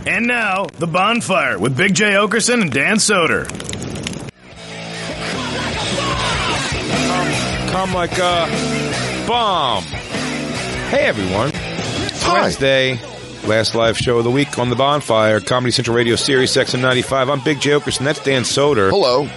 And now, The Bonfire with Big J. Okerson and Dan Soder. Come like a bomb. Hey, everyone. It's Wednesday, last live show of the week on The Bonfire, Comedy Central Radio Series Section 95. I'm Big J. Okerson. That's Dan Soder. Hello.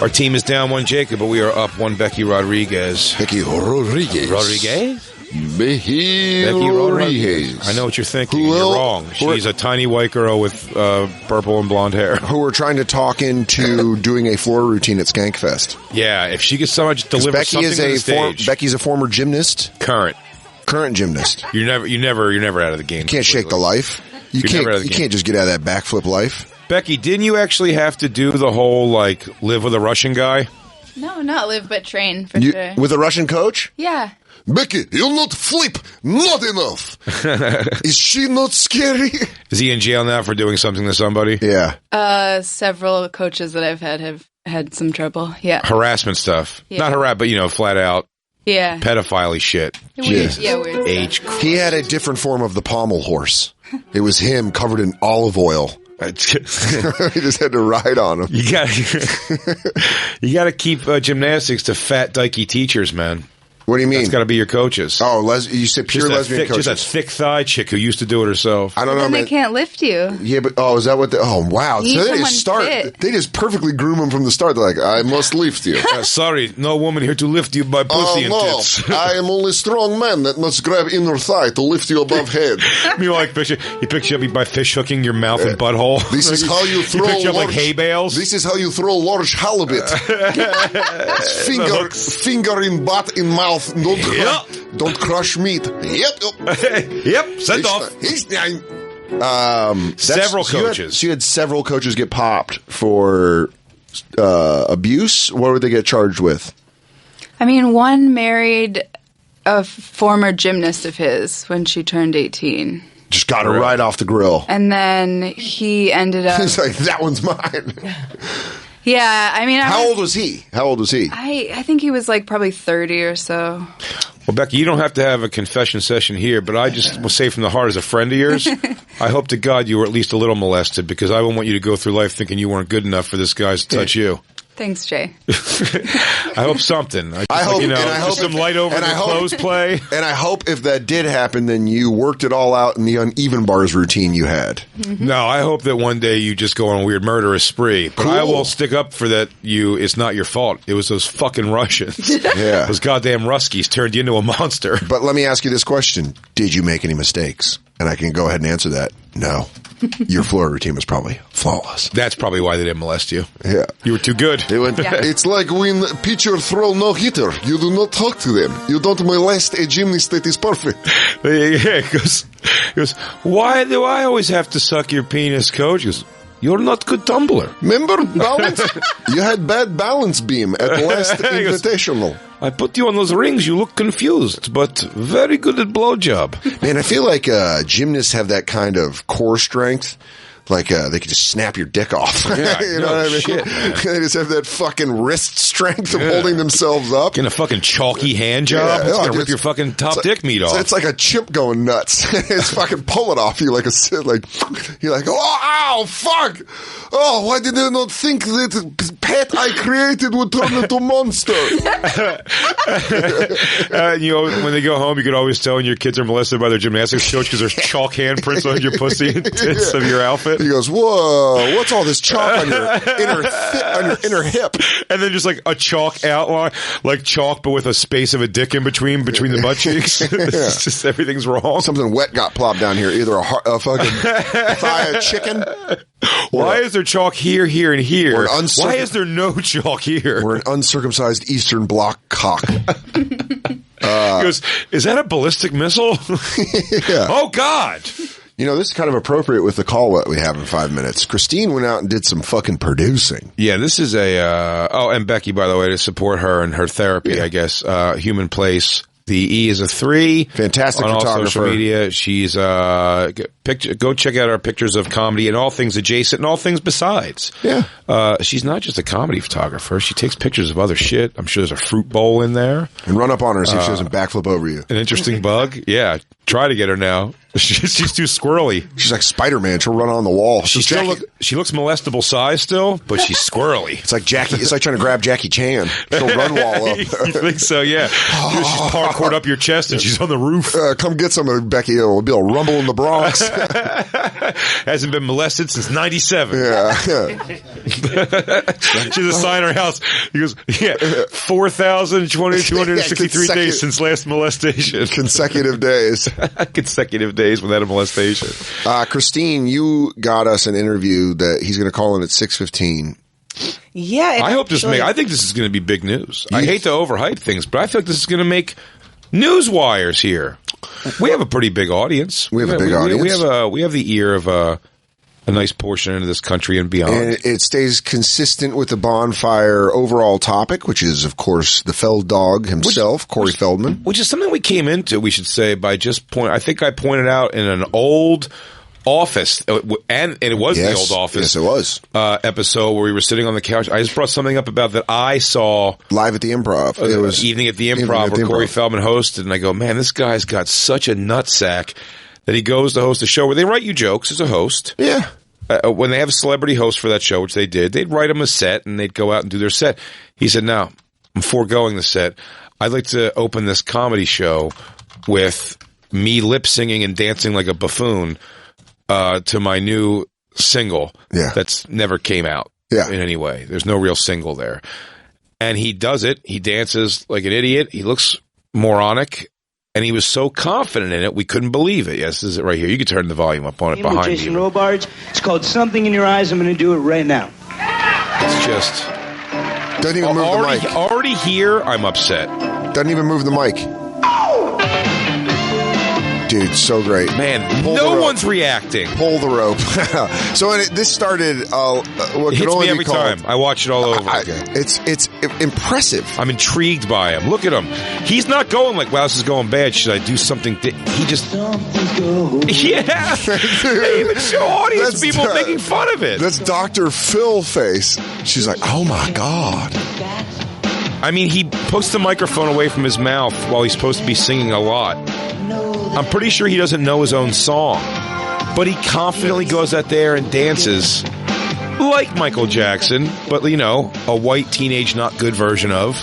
Our team is down one Jacob, but we are up one Becky Rodriguez. Becky Rodriguez. Becky Rodriguez. I know what you're thinking. You're wrong. She's a tiny white girl with purple and blonde hair. Who we're trying to talk into doing a floor routine at Skankfest. Yeah, if she could somehow just deliver something to the stage. Becky's a former gymnast. Current gymnast. You're never out of the game. You can't shake the life. You can't just get out of that backflip life. Becky, didn't you actually have to do the whole, live with a Russian guy? No, not live, but train, for sure. With a Russian coach? Yeah. Becky, you not flip, not enough. Is she not scary? Is he in jail now for doing something to somebody? Yeah. Several coaches that I've had have had some trouble. Yeah. Harassment stuff. Yeah. Not but, flat out. Yeah. Pedophile shit. Weird. Yeah, weird. Age. He had a different form of the pommel horse. It was him covered in olive oil. He just had to ride on him. You gotta keep gymnastics to fat, dykey teachers, man. What do you mean? It's got to be your coaches. Oh, you said pure lesbian coaches. Just a thick-thighed chick who used to do it herself. I don't know, then man. They can't lift you. Yeah, but is that what wow. You So they just perfectly groom him from the start. They're like, I must lift you. Sorry, no woman here to lift you by pussy and tits. I am only strong man that must grab inner thigh to lift you above head. Meanwhile, he picks you up by fish hooking your mouth and butthole. This is how you throw He picks you up like hay bales. This is how you throw large halibut. Finger in butt, in mouth. Don't crush meat. Yep, send off. Several coaches. You had several coaches get popped for abuse. What would they get charged with? I mean, one married a former gymnast of his when she turned 18. Just got her right off the grill. And then he ended up... He's like, that one's mine. Yeah, I mean... How old was he? I think he was probably 30 or so. Well, Becky, you don't have to have a confession session here, but I just will say from the heart as a friend of yours, I hope to God you were at least a little molested, because I won't want you to go through life thinking you weren't good enough for this guy to touch you. Thanks, Jay. I hope something. I hope some light over the clothes play. And I hope if that did happen, then you worked it all out in the uneven bars routine you had. Mm-hmm. No, I hope that one day you just go on a weird murderous spree. But I will stick up for that. It's not your fault. It was those fucking Russians. Yeah. Those goddamn Ruskies turned you into a monster. But let me ask you this question. Did you make any mistakes? And I can go ahead and answer that. No. Your floor routine was probably flawless. That's probably why they didn't molest you. Yeah. You were too good. It's like when pitcher throw no-hitter. You do not talk to them. You don't molest a gymnast that is perfect. Yeah, he goes, why do I always have to suck your penis, coach? He goes, you're not good tumbler. Remember balance? You had bad balance beam at the last invitational. I put you on those rings. You look confused, but very good at blowjob. Man, I feel like gymnasts have that kind of core strength. Like, they could just snap your dick off. Yeah, you know what I mean? Shit, they just have that fucking wrist strength of holding themselves up. In a fucking chalky hand job. Yeah, it's going to rip your fucking top dick meat off. It's like a chimp going nuts. It's fucking pulling off you like you're like, oh, ow, fuck. Oh, why did I not think that pet I created would turn into a monster? When they go home, you could always tell when your kids are molested by their gymnastics coach because there's chalk handprints on your pussy and tits of your outfit. He goes, whoa, what's all this chalk on your inner hip? And then just like a chalk outline, like chalk but with a space of a dick in between the butt cheeks. It's just everything's wrong. Something wet got plopped down here, either a fucking thigh of chicken. Why is there chalk here, here, and here? Why is there no chalk here? We're an uncircumcised Eastern Bloc cock. He goes, is that a ballistic missile? Yeah. Oh, God. You know, this is kind of appropriate with the call that we have in 5 minutes. Christine went out and did some fucking producing. Yeah, this is and Becky, by the way, to support her and her therapy, I guess, Human Place. The E is a 3. Fantastic on photographer. all social media. She's go check out our pictures of comedy and all things adjacent and all things besides. Yeah. She's not just a comedy photographer. She takes pictures of other shit. I'm sure there's a fruit bowl in there. And run up on her and see if she doesn't backflip over you. An interesting bug. Yeah. Try to get her now. She's too squirrely. She's like Spider-Man. She'll run on the wall. She looks molestable size still, but she's squirrely. It's like Jackie. It's like trying to grab Jackie Chan. She'll run wall up. You think so? Yeah. She's parkoured up your chest and she's on the roof. Come get some of Becky. It'll be a rumble in the Bronx. Hasn't been molested since 97. Yeah. She's a sign in her house. He goes, 4,263 days since last molestation. Consecutive days. Consecutive days without a molestation. Christine, you got us an interview that he's going to call in at 6:15. Yeah. I think this is going to be big news. I hate to overhype things, but I feel like this is going to make news wires here. We have a pretty big audience. We have a big audience. We have the ear of a nice portion of this country and beyond. And it stays consistent with the Bonfire overall topic, which is, of course, the Feld dog himself, Corey Feldman. Which is something we came into, we should say, by I think I pointed out in an old Office, and it was the old Office. Yes, it was. Episode where we were sitting on the couch. I just brought something up about that I saw live at the Improv. It was Evening at the Improv where Corey Feldman hosted, and I go, man, this guy's got such a nutsack that he goes to host a show where they write you jokes as a host. Yeah. When they have a celebrity host for that show, which they did, they'd write them a set and they'd go out and do their set. He said, no, I'm foregoing the set. I'd like to open this comedy show with me lip singing and dancing like a buffoon to my new single that's never came out in any way. There's no real single there. And he does it. He dances like an idiot. He looks moronic. And he was so confident in it, we couldn't believe it. Yes, this is it right here. You can turn the volume up on it behind Jason you. Robards. It's called Something in Your Eyes. I'm going to do it right now. It's just... Doesn't even move the mic. Already here, I'm upset. Doesn't even move the mic. Dude, so great. Man, no one's reacting. Pull the rope. So this started what it hits me every called, time. I watch it all over again. It's impressive. I'm intrigued by him. Look at him. He's not going like, wow, this is going bad. Should I do something? He just... Yeah. Even show audience people making fun of it. That's Dr. Phil face. She's like, oh my God. I mean, he puts the microphone away from his mouth while he's supposed to be singing a lot. I'm pretty sure he doesn't know his own song, but he confidently goes out there and dances like Michael Jackson, but, you know, a white teenage not good version of.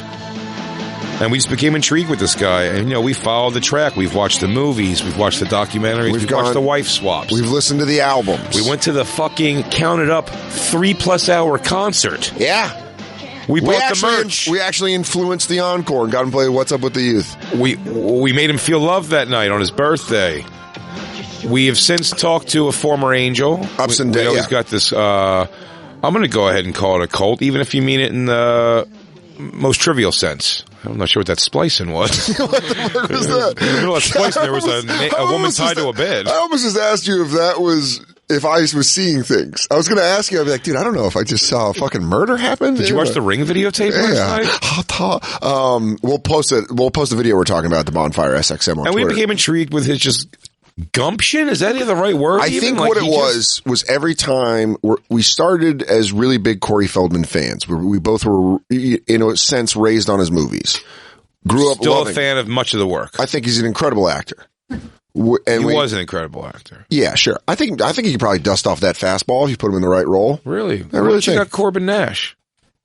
And we just became intrigued with this guy. And, you know, we followed the track. We've watched the movies. We've watched the documentaries. We've watched the wife swaps. We've listened to the albums. We went to the fucking counted up 3+ hour concert. Yeah. We bought the merch. We actually influenced the encore and got him to play What's Up with the Youth. We made him feel loved that night on his birthday. We have since talked to a former angel. Ups and downs. We always got this. I'm going to go ahead and call it a cult, even if you mean it in the most trivial sense. I'm not sure what that splicing was. What the fuck was that? In the middle of splicing, there was a woman tied to a bed. I almost just asked you if that was... If I was seeing things. I was going to ask you, I'd be like, dude, I don't know if I just saw a fucking murder happen. Did you watch the Ring videotape last night? We'll post it. We'll post the video we're talking about at the Bonfire SXM on Twitter. We became intrigued with his just gumption. Is that the right word? I think what it was every time we started as really big Corey Feldman fans. We both were, in a sense, raised on his movies. Grew up still loving. A fan of much of the work. I think he's an incredible actor. And he was an incredible actor. Yeah, sure. I think he could probably dust off that fastball if you put him in the right role. Really? I really think. Got Corbin Nash.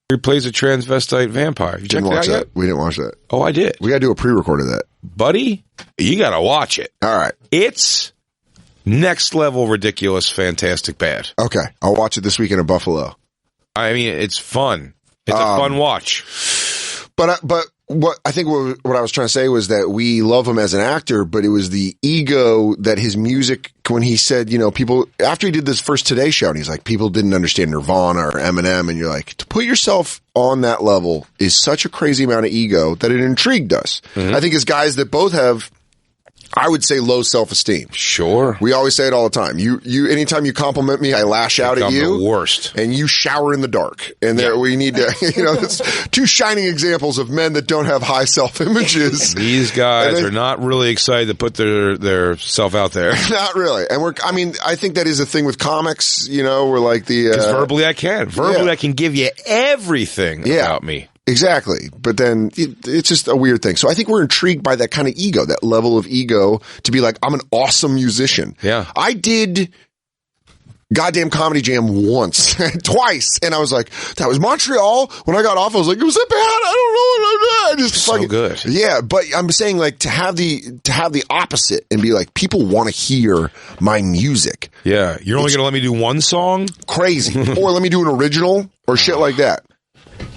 He plays a transvestite vampire. You didn't watch that? We didn't watch that. Oh, I did. We got to do a pre-record of that. Buddy, you got to watch it. All right. It's next level ridiculous, fantastic bad. Okay. I'll watch it this weekend in Buffalo. I mean, it's fun. It's a fun watch. But what I think what I was trying to say was that we love him as an actor, but it was the ego that his music, when he said, you know, people, after he did this first Today Show, and he's like, people didn't understand Nirvana or Eminem, and you're like, to put yourself on that level is such a crazy amount of ego that it intrigued us. Mm-hmm. I think as guys that both have, I would say, low self-esteem. Sure. We always say it all the time. You anytime you compliment me, I lash out at you. I'm the worst. And you shower in the dark. And there we need to, you know, that's two shining examples of men that don't have high self-images. These guys are not really excited to put their self out there. Not really. And I think that is a thing with comics, you know, we're like because verbally I can. Verbally I can give you everything about me. Exactly. But then it's just a weird thing. So I think we're intrigued by that kind of ego, that level of ego to be like, I'm an awesome musician. Yeah. I did Goddamn Comedy Jam once, twice. And I was like, that was Montreal. When I got off, I was like, it was that bad. I don't know. I just so fucking, good. Yeah. But I'm saying like to have the opposite and be like, people want to hear my music. Yeah. You're only going to let me do one song? Crazy. Or let me do an original or shit like that.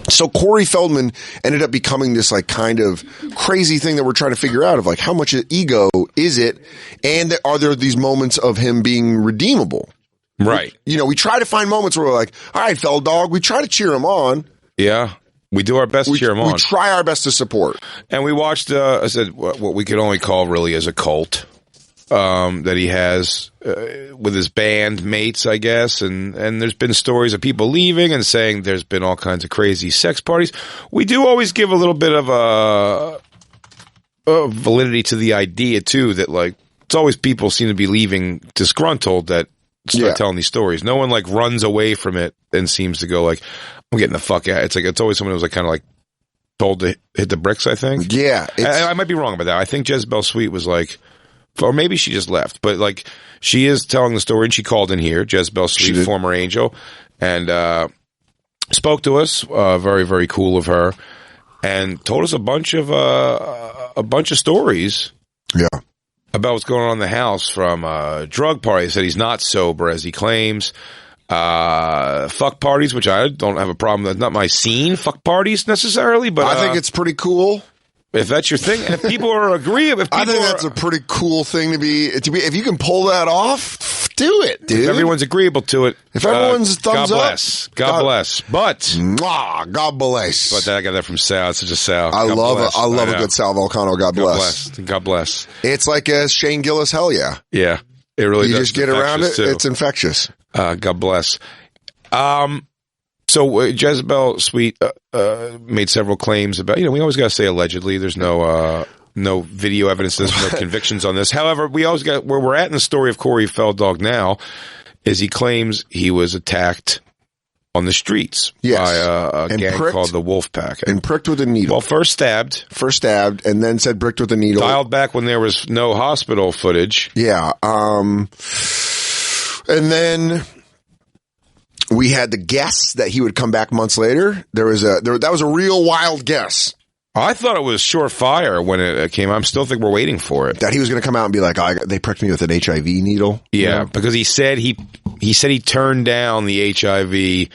So Corey Feldman ended up becoming this like kind of crazy thing that we're trying to figure out of like how much ego is it, and are there these moments of him being redeemable? Right. We try to find moments where we're like, all right, Feld Dog, we try to cheer him on. Yeah. We do our best to cheer him on. We try our best to support. And we watched, I said, what we could only call really as a cult that he has with his band mates, I guess. And there's been stories of people leaving and saying there's been all kinds of crazy sex parties. We do always give a little bit of a validity to the idea, too, that like it's always people seem to be leaving disgruntled that start telling these stories. No one like runs away from it and seems to go like, I'm getting the fuck out. It's like, it's always someone who's like kind of like told to hit the bricks, I think. Yeah. I might be wrong about that. I think Jezebel Sweet was like, or maybe she just left, but like she is telling the story and she called in here, Jezebel Sweet, former Angel, and spoke to us, very, very cool of her, and told us a bunch of stories. Yeah. About what's going on in the house, from drug parties that he's not sober as he claims, fuck parties, which I don't have a problem with. That's not my scene, fuck parties necessarily, but I think it's pretty cool. If that's your thing, and if people are agreeable, I think that's a pretty cool thing to be. If you can pull that off, do it, dude. If everyone's agreeable to it, if everyone's thumbs up, God bless. But God bless. But I got that from Sal. It's just Sal. I love a good Sal Volcano. God bless. God bless. It's like a Shane Gillis. Hell yeah. Yeah, it really. You does. just get around it. Too. It's infectious. God bless. So Jezebel Sweet made several claims about, we always got to say allegedly. There's no video evidence, there's no convictions on this. However, we always got, where we're at in the story of Corey Feldman now is he claims he was attacked on the streets by a gang called the Wolf Pack. And pricked with a needle. Well, first stabbed, and then said pricked with a needle. Dialed back when there was no hospital footage. Yeah. And then we had the guess that he would come back months later. That was a real wild guess. I thought it was surefire when it came. I still think we're waiting for it. That he was going to come out and be like, they pricked me with an HIV needle. Yeah, because he said he turned down the HIV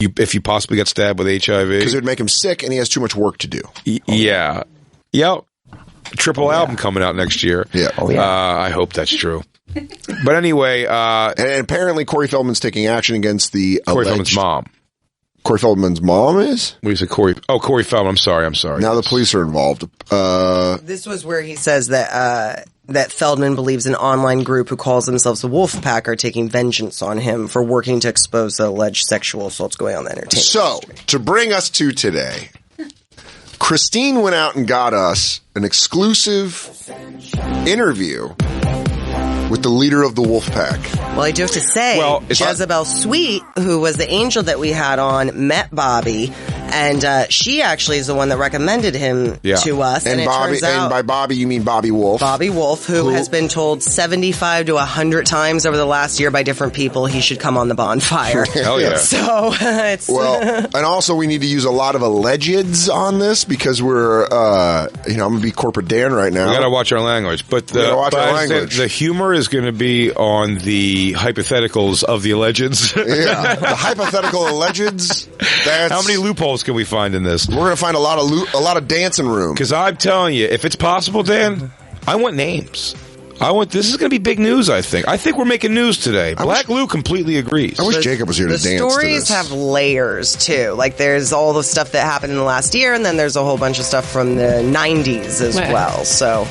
if you possibly got stabbed with HIV. Because it would make him sick and he has too much work to do. Yeah. Yep. Triple album coming out next year. Yeah. I hope that's true. But anyway, and apparently Corey Feldman's taking action against the Corey Feldman's mom. Corey Feldman's mom is? What do you say, Corey? Oh, Corey Feldman. I'm sorry. Now the police are involved. This was where he says that Feldman believes an online group who calls themselves the Wolf Pack are taking vengeance on him for working to expose the alleged sexual assaults going on in the entertainment industry. To bring us to today, Christine went out and got us an exclusive interview with the leader of the Wolf Pack. Well, I do have to say, Jezebel Sweet, who was the angel that we had on, met Bobby, and she actually is the one that recommended him to us. And Bobby, and by Bobby you mean Bobby Wolf. Bobby Wolf, who has been told 75 to 100 times over the last year by different people he should come on the Bonfire. Hell yeah. So, it's... Well, and also we need to use a lot of allegeds on this because we're, I'm going to be corporate Dan right now. We got to watch our language. But the humor is going to be on the hypotheticals of the allegeds. Yeah, the hypothetical allegeds. How many loopholes can we find in this? We're going to find a lot of dancing room. Because I'm telling you, if it's possible, Dan, I want names. This is going to be big news, I think. I think we're making news today. Black Lou completely agrees. I wish Jacob was here to dance to this. The stories have layers, too. Like, there's all the stuff that happened in the last year, and then there's a whole bunch of stuff from the 90s as well. So...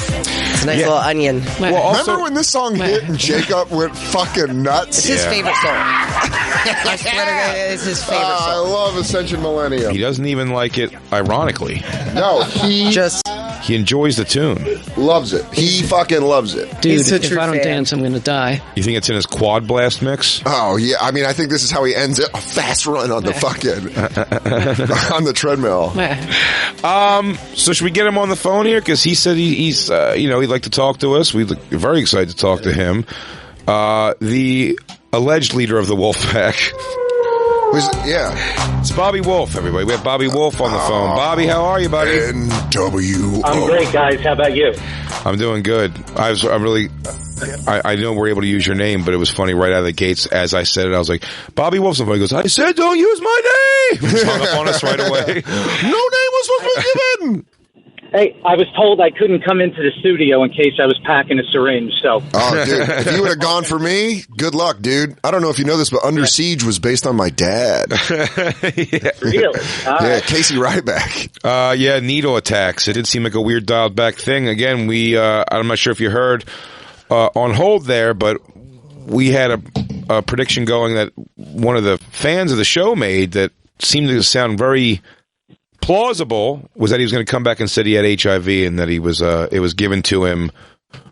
it's a nice little onion. Well, remember when this song hit and Jacob went fucking nuts? It's his favorite song. I swear to God, it's his favorite song. I love Ascension Millennium. He doesn't even like it ironically. No, he He enjoys the tune. Loves it. He fucking loves it. Dude, He's a if true I don't fan. dance, I'm going to die. You think it's in his quad blast mix? Oh, yeah. I mean, I think this is how he ends it. A fast run on the fucking... on the treadmill. So should we get him on the phone here? Because he said he's he'd like to talk to us. We're very excited to talk to him. The alleged leader of the Wolfpack. Yeah. It's Bobby Wolf, everybody. We have Bobby Wolf on the phone. Bobby, how are you, buddy? NWO. I'm great, guys. How about you? I'm doing good. I know we're able to use your name, but it was funny right out of the gates as I said it. I was like, Bobby Wolf. Somebody goes, I said don't use my name. He hung up on us right away. No name was supposed to be given. Hey, I was told I couldn't come into the studio in case I was packing a syringe, so... Oh, dude. If you would have gone for me, good luck, dude. I don't know if you know this, but Under Siege was based on my dad. Really? Yeah, Casey Ryback. Needle attacks. It did seem like a weird dialed back thing. Again, I'm not sure if you heard on hold there, but we had a prediction going that one of the fans of the show made that seemed to sound very plausible, was that he was going to come back and said he had HIV and that he was it was given to him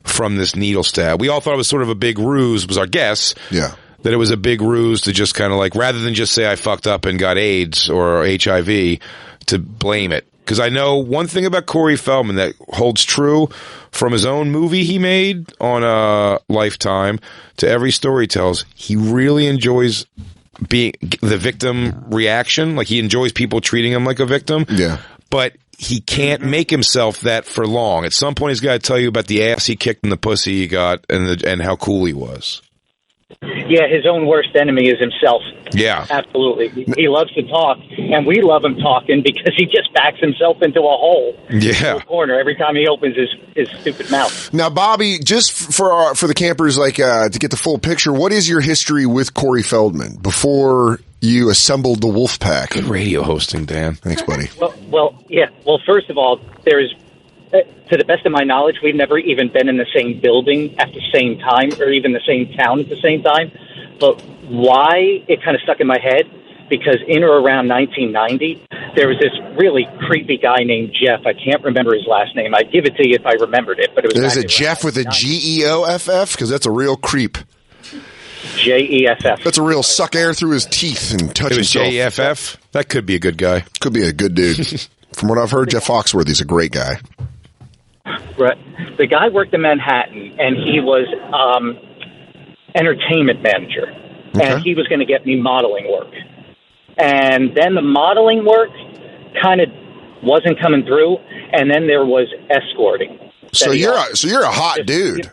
from this needle stab. We all thought it was sort of a big ruse, was our guess. Yeah. That it was a big ruse to just kind of like, rather than just say I fucked up and got AIDS or HIV, to blame it. Because I know one thing about Corey Feldman that holds true from his own movie he made on Lifetime to every story he tells. He really enjoys being the victim reaction. Like, he enjoys people treating him like a victim. Yeah. But he can't make himself that for long. At some point, he's got to tell you about the ass he kicked and the pussy he got and how cool he was. Yeah, his own worst enemy is himself. Yeah. Absolutely. He loves to talk, and we love him talking because he just backs himself into a hole. Yeah. In a corner every time he opens his stupid mouth. Now, Bobby, just for the campers, to get the full picture, what is your history with Corey Feldman before you assembled the Wolfpack? Good radio hosting, Dan. Thanks, buddy. Well, first of all, there's... to the best of my knowledge, we've never even been in the same building at the same time or even the same town at the same time. But why it kind of stuck in my head, because in or around 1990, there was this really creepy guy named Jeff. I can't remember his last name. I'd give it to you if I remembered it. But it was There's a Jeff with a Geoff? Because that's a real creep. Jeff. That's a real suck air through his teeth and touch It was himself. Jeff? That could be a good guy. Could be a good dude. From what I've heard, Jeff Foxworthy's a great guy. Right. The guy worked in Manhattan, and he was entertainment manager. Okay. And he was going to get me modeling work. And then the modeling work kind of wasn't coming through, and then there was escorting. So you're a hot dude.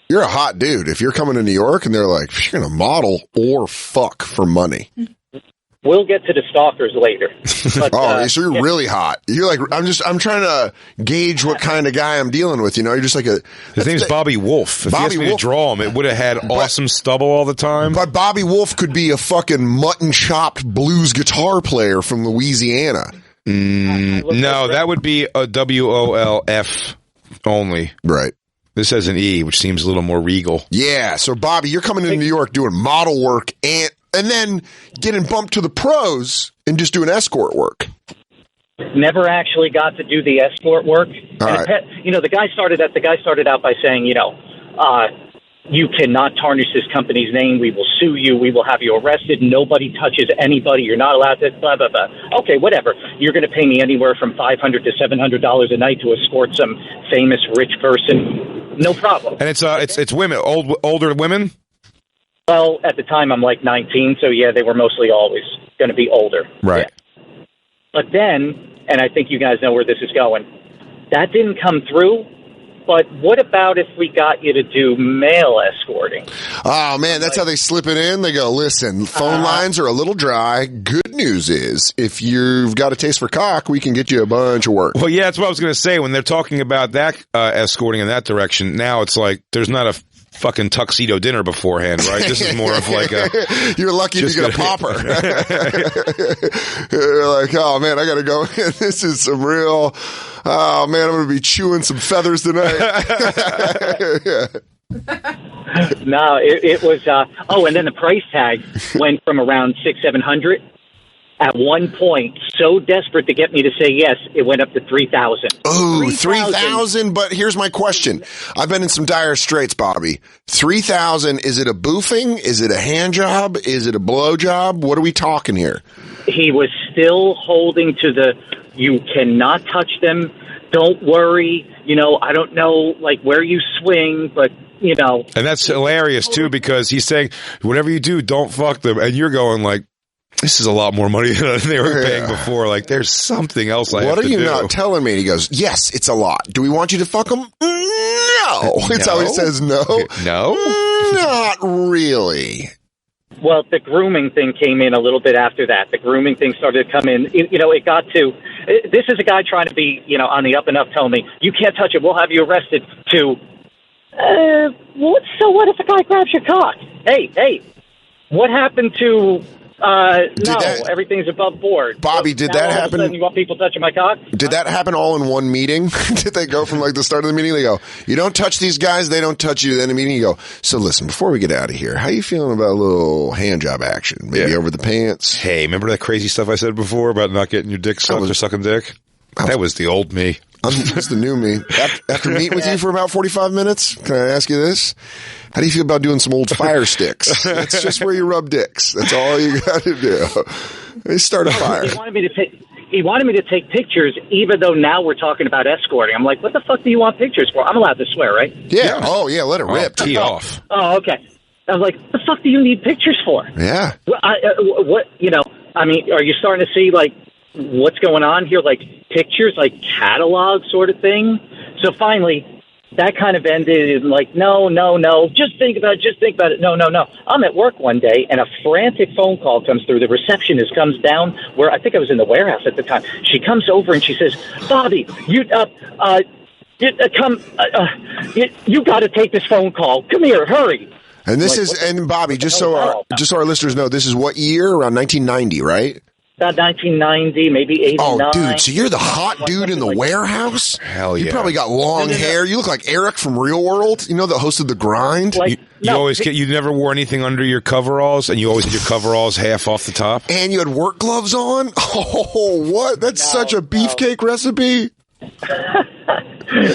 You're a hot dude. If you're coming to New York and they're like, you're going to model or fuck for money. We'll get to the stalkers later. But, so you're really hot. You're like, I'm trying to gauge what kind of guy I'm dealing with. You know, you're just like His name's Bobby Wolf. If he asked me to draw him, it would have had awesome stubble all the time. But Bobby Wolf could be a fucking mutton chopped blues guitar player from Louisiana. No, that would be a WOLF only. Right. This has an E, which seems a little more regal. Yeah. So Bobby, you're coming into New York doing model work and then getting bumped to the pros and just doing escort work. Never actually got to do the escort work. Right. The guy started out by saying, you cannot tarnish this company's name. We will sue you. We will have you arrested. Nobody touches anybody. You're not allowed to, blah, blah, blah. Okay, whatever. You're going to pay me anywhere from $500 to $700 a night to escort some famous rich person. No problem. And it's women, older women? Well, at the time, I'm like 19, so yeah, they were mostly always going to be older. Right. Yeah. But then, and I think you guys know where this is going, that didn't come through. But what about if we got you to do male escorting? Oh, man, that's how they slip it in. They go, listen, phone lines are a little dry. Good news is, if you've got a taste for cock, we can get you a bunch of work. Well, yeah, that's what I was going to say. When they're talking about that escorting in that direction, now it's like there's not a fucking tuxedo dinner beforehand, right? This is more of like a... You're lucky to get a popper. You're like, oh, man, I got to go in. This is some real... Oh, man, I'm going to be chewing some feathers tonight. Yeah. No, it was... and then the price tag went from around $600-700 At one point, so desperate to get me to say yes, it went up to $3,000. Oh, 3,000. But here's my question. I've been in some dire straits, Bobby. 3,000. Is it a boofing? Is it a hand job? Is it a blow job? What are we talking here? He was still holding to the, you cannot touch them. Don't worry. I don't know, like, where you swing, but, And that's hilarious, too, because he's saying, whatever you do, don't fuck them. And you're going, like, this is a lot more money than they were paying before. Like, there's something else I have to do. What are you not telling me? And he goes, yes, it's a lot. Do we want you to fuck them? No. It's how he says no. No? Not really. Well, the grooming thing came in a little bit after that. The grooming thing started to come in. It got to, this is a guy trying to be, on the up and up, telling me, you can't touch it, we'll have you arrested, to, so what if a guy grabs your cock? Hey, what happened to... everything's above board. Bobby, did that happen? You want people touching my cock? Did that happen all in one meeting? Did they go from like the start of the meeting? They go, you don't touch these guys, they don't touch you. Then the meeting, you go, so listen, before we get out of here, how you feeling about a little hand job action? Maybe over the pants? Hey, remember that crazy stuff I said before about not getting your dick sucked or sucking dick? That was the old me. That's the new me. After meeting with you for about 45 minutes, can I ask you this? How do you feel about doing some old fire sticks? That's just where you rub dicks. That's all you got to do. They start a fire. He wanted me to take pictures, even though now we're talking about escorting. I'm like, what the fuck do you want pictures for? I'm allowed to swear, right? Yeah. Oh, yeah. Let it rip. Tee off. Oh, okay. I was like, what the fuck do you need pictures for? Yeah. Are you starting to see, like, what's going on here? Like, pictures, like catalog sort of thing? So finally... that kind of ended in like, no, just think about it. No. I'm at work one day, and a frantic phone call comes through. The receptionist comes down where I think I was in the warehouse at the time. She comes over and she says, Bobby, you got to take this phone call. Come here, hurry. And this and Bobby, just so our listeners know, this is what year? Around 1990, right? About 1990, maybe 89. Oh, dude, so you're the hot dude in the warehouse? Hell yeah. You probably got long hair. You look like Eric from Real World, the host of The Grind. You never wore anything under your coveralls, and you always had your coveralls half off the top? And you had work gloves on? Oh, what? That's such a beefcake recipe.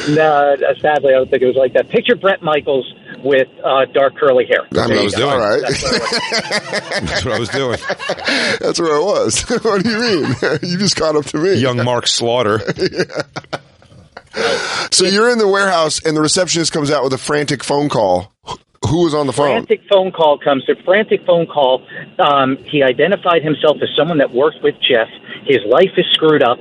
No, sadly, I don't think it was like that. Picture Brett Michaels with dark curly hair. That's what I was doing. All right. That's what I was doing. That's where I was. What do you mean? You just caught up to me. Young Mark Slaughter. So you're in the warehouse, and the receptionist comes out with a frantic phone call. Who was on the phone? Frantic phone call. He identified himself as someone that worked with Jeff. His life is screwed up.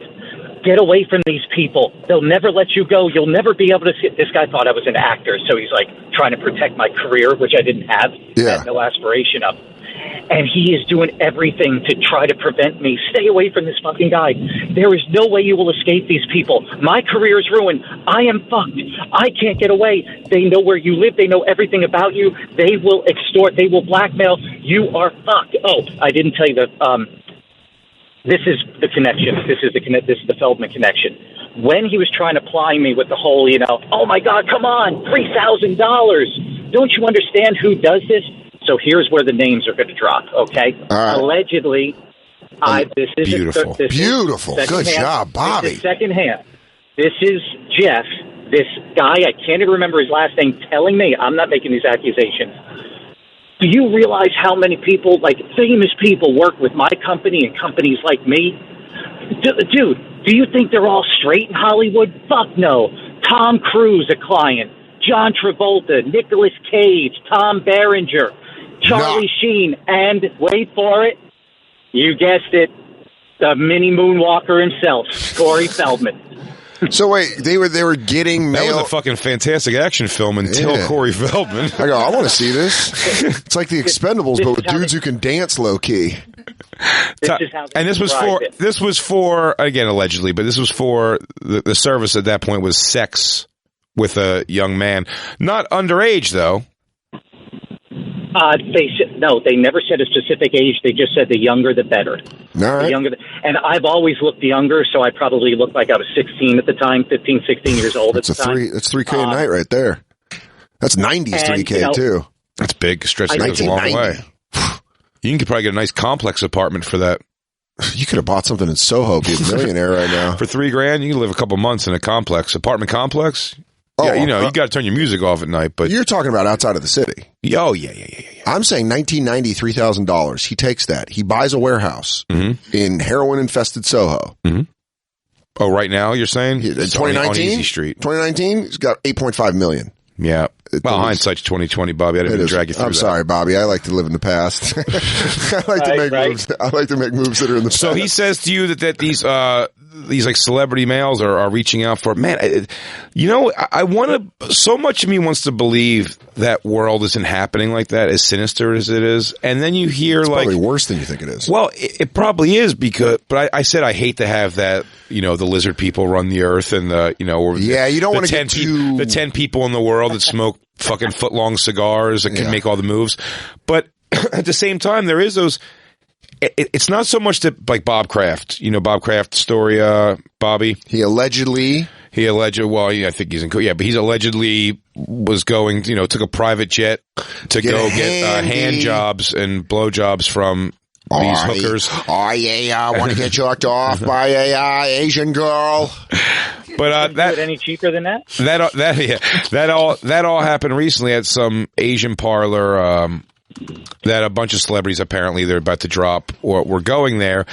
Get away from these people. They'll never let you go. You'll never be able to see. This guy thought I was an actor, so he's like trying to protect my career, which I didn't have. I had no aspiration of. And he is doing everything to try to prevent me. Stay away from this fucking guy. There is no way you will escape these people. My career is ruined. I am fucked. I can't get away. They know where you live. They know everything about you. They will extort. They will blackmail. You are fucked. Oh, I didn't tell you that. This is the connection. This is the Feldman connection. When he was trying to ply me with the whole, oh my God, come on, $3,000. Don't you understand who does this? So here's where the names are going to drop, okay? Right. Allegedly, this is beautiful. Beautiful. Good job, Bobby. This is secondhand. This is Jeff, this guy, I can't even remember his last name, telling me, I'm not making these accusations. Do you realize how many people, like famous people, work with my company and companies like me? Dude, do you think they're all straight in Hollywood? Fuck no. Tom Cruise, a client. John Travolta, Nicolas Cage, Tom Berenger, Charlie Sheen, and wait for it, you guessed it, the mini moonwalker himself, Corey Feldman. So wait, they were getting mail. That was a fucking fantastic action film until Corey Feldman. I go, I want to see this. It's like the Expendables, but with dudes who can dance low key. This was for again allegedly, but this was for the service at that point was sex with a young man, not underage though. They never said a specific age. They just said the younger, the better. All right. The younger, and I've always looked younger, so I probably looked like I was 16 at the time, 15, 16 years old at the time. That's $3K a night right there. That's 90s 3K too. That's big. Stretch goes a long way. You can probably get a nice complex apartment for that. You could have bought something in Soho, be a millionaire right now. For $3,000, you can live a couple months in a apartment complex. Yeah, you got to turn your music off at night. But you're talking about outside of the city. Oh, yeah. I'm saying $1,990, $3,000. He takes that. He buys a warehouse in heroin-infested Soho. Mm-hmm. Oh, right now you're saying? 2019? On Easy Street. 2019, he's got $8.5 million. Yeah. Well, hindsight's 20/20, Bobby. I didn't even drag you through I'm sorry, Bobby. I like to live in the past. I like to make moves. I like to make moves that are in the past. So he says to you that these like celebrity males are reaching out for, man, I want to, so much of me wants to believe that world isn't happening like that, as sinister as it is. And then you hear it's probably worse than you think it is. Well, it probably is but I said I hate to have that, the lizard people run the earth and you don't want to get the 10 people in the world that smoke fucking foot-long cigars and can make all the moves. But at the same time, there is those. It's not so much that, like Bob Kraft, Bob Kraft's story, Bobby. He allegedly, well, I think he's in, but he's allegedly was going, took a private jet to go get hand jobs and blow jobs from these hookers. Oh yeah, I want to get jerked off by a Asian girl. But that any cheaper than that? That all happened recently at some Asian parlor. That a bunch of celebrities apparently they're about to drop or were going there.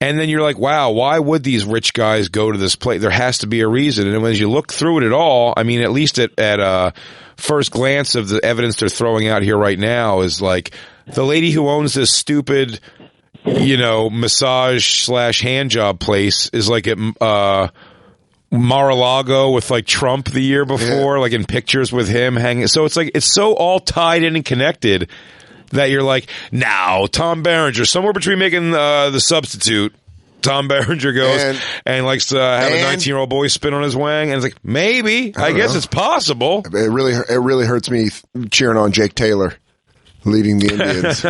And then you're like, wow, why would these rich guys go to this place? There has to be a reason. And as you look through it at least at first glance of the evidence they're throwing out here right now is like the lady who owns this stupid, massage/hand job place is like at Mar-a-Lago with like Trump the year before, like in pictures with him hanging. So it's like, it's so all tied in and connected that you're like, now Tom Berenger, somewhere between making The Substitute, Tom Berenger goes and likes to have a 19-year-old boy spin on his wang, and it's like, maybe, I guess it's possible. It really hurts me cheering on Jake Taylor leading the Indians.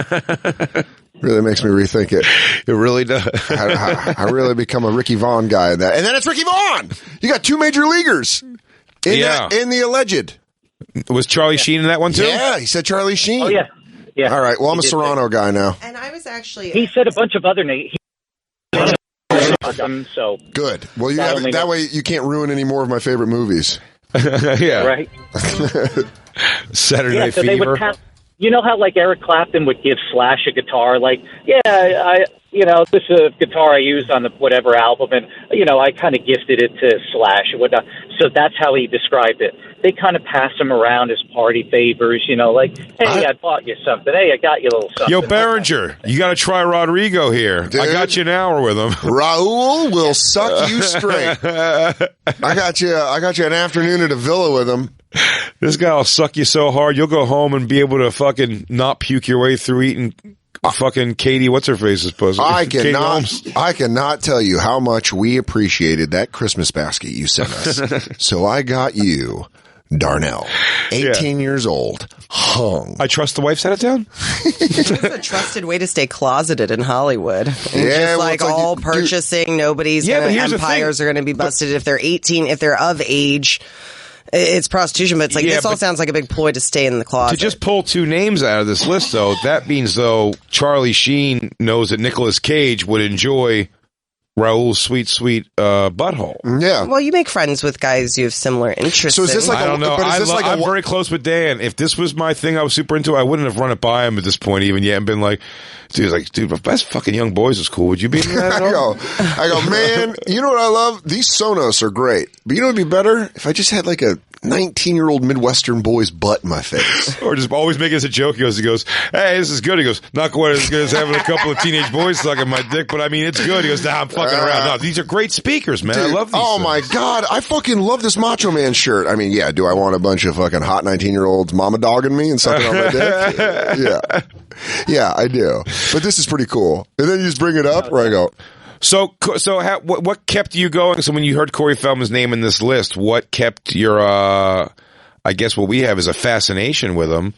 Really makes me rethink it. It really does. I really become a Ricky Vaughn guy in that. And then it's Ricky Vaughn! You got 2 major leaguers in the alleged. Was Charlie Sheen in that one too? Yeah, he said Charlie Sheen. Oh, yeah. Yeah. All right, well, I'm a Serrano guy now. And I was actually... He said a bunch of other names. So good. Well, that way you can't ruin any more of my favorite movies. Yeah. Right. Saturday Night so Fever. They would you know how like Eric Clapton would give Slash a guitar, like, this is a guitar I used on the whatever album, and I kind of gifted it to Slash and whatnot. So that's how he described it. They kind of pass him around as party favors, like, hey, I bought you something. Hey, I got you a little something. Yo, Berenger, you got to try Rodrigo here. Dude, I got you an hour with him. Raul will suck you straight. I got you an afternoon at a villa with him. This guy will suck you so hard you'll go home and be able to fucking not puke your way through eating fucking Katie, what's her face's pussy? I cannot tell you how much we appreciated that Christmas basket you sent us. So I got you Darnell, 18 years old, hung. I trust the wife's out of town? It's a trusted way to stay closeted in Hollywood. And all purchasing, nobody's empires are going to be busted if they're 18, if they're of age. It's prostitution, but it's like, this all sounds like a big ploy to stay in the closet. To just pull 2 names out of this list, though, that means, Charlie Sheen knows that Nicolas Cage would enjoy Raul's sweet butthole. Yeah. Well, you make friends with guys you have similar interests. So is this like I don't know. I'm very close with Dan. If this was my thing I was super into, I wouldn't have run it by him at this point even yet and been like, dude, best fucking young boys is cool. Would you be in that? I go, man, you know what I love? These Sonos are great. But you know what would be better? If I just had like a 19-year-old Midwestern boy's butt in my face. Or just always make it as a joke. He goes, hey, this is good. He goes, not quite as good as having a couple of teenage boys sucking my dick, but I mean, it's good. He goes, nah, I'm fucking around. No, these are great speakers, man. Dude, I love these things. My God. I fucking love this Macho Man shirt. I mean, yeah, do I want a bunch of fucking hot 19-year-olds mama dogging me and sucking on my dick? Yeah. Yeah, I do. But this is pretty cool. And then you just bring it up where I go, So what kept you going? So when you heard Corey Feldman's name in this list, what kept your, I guess what we have is a fascination with him,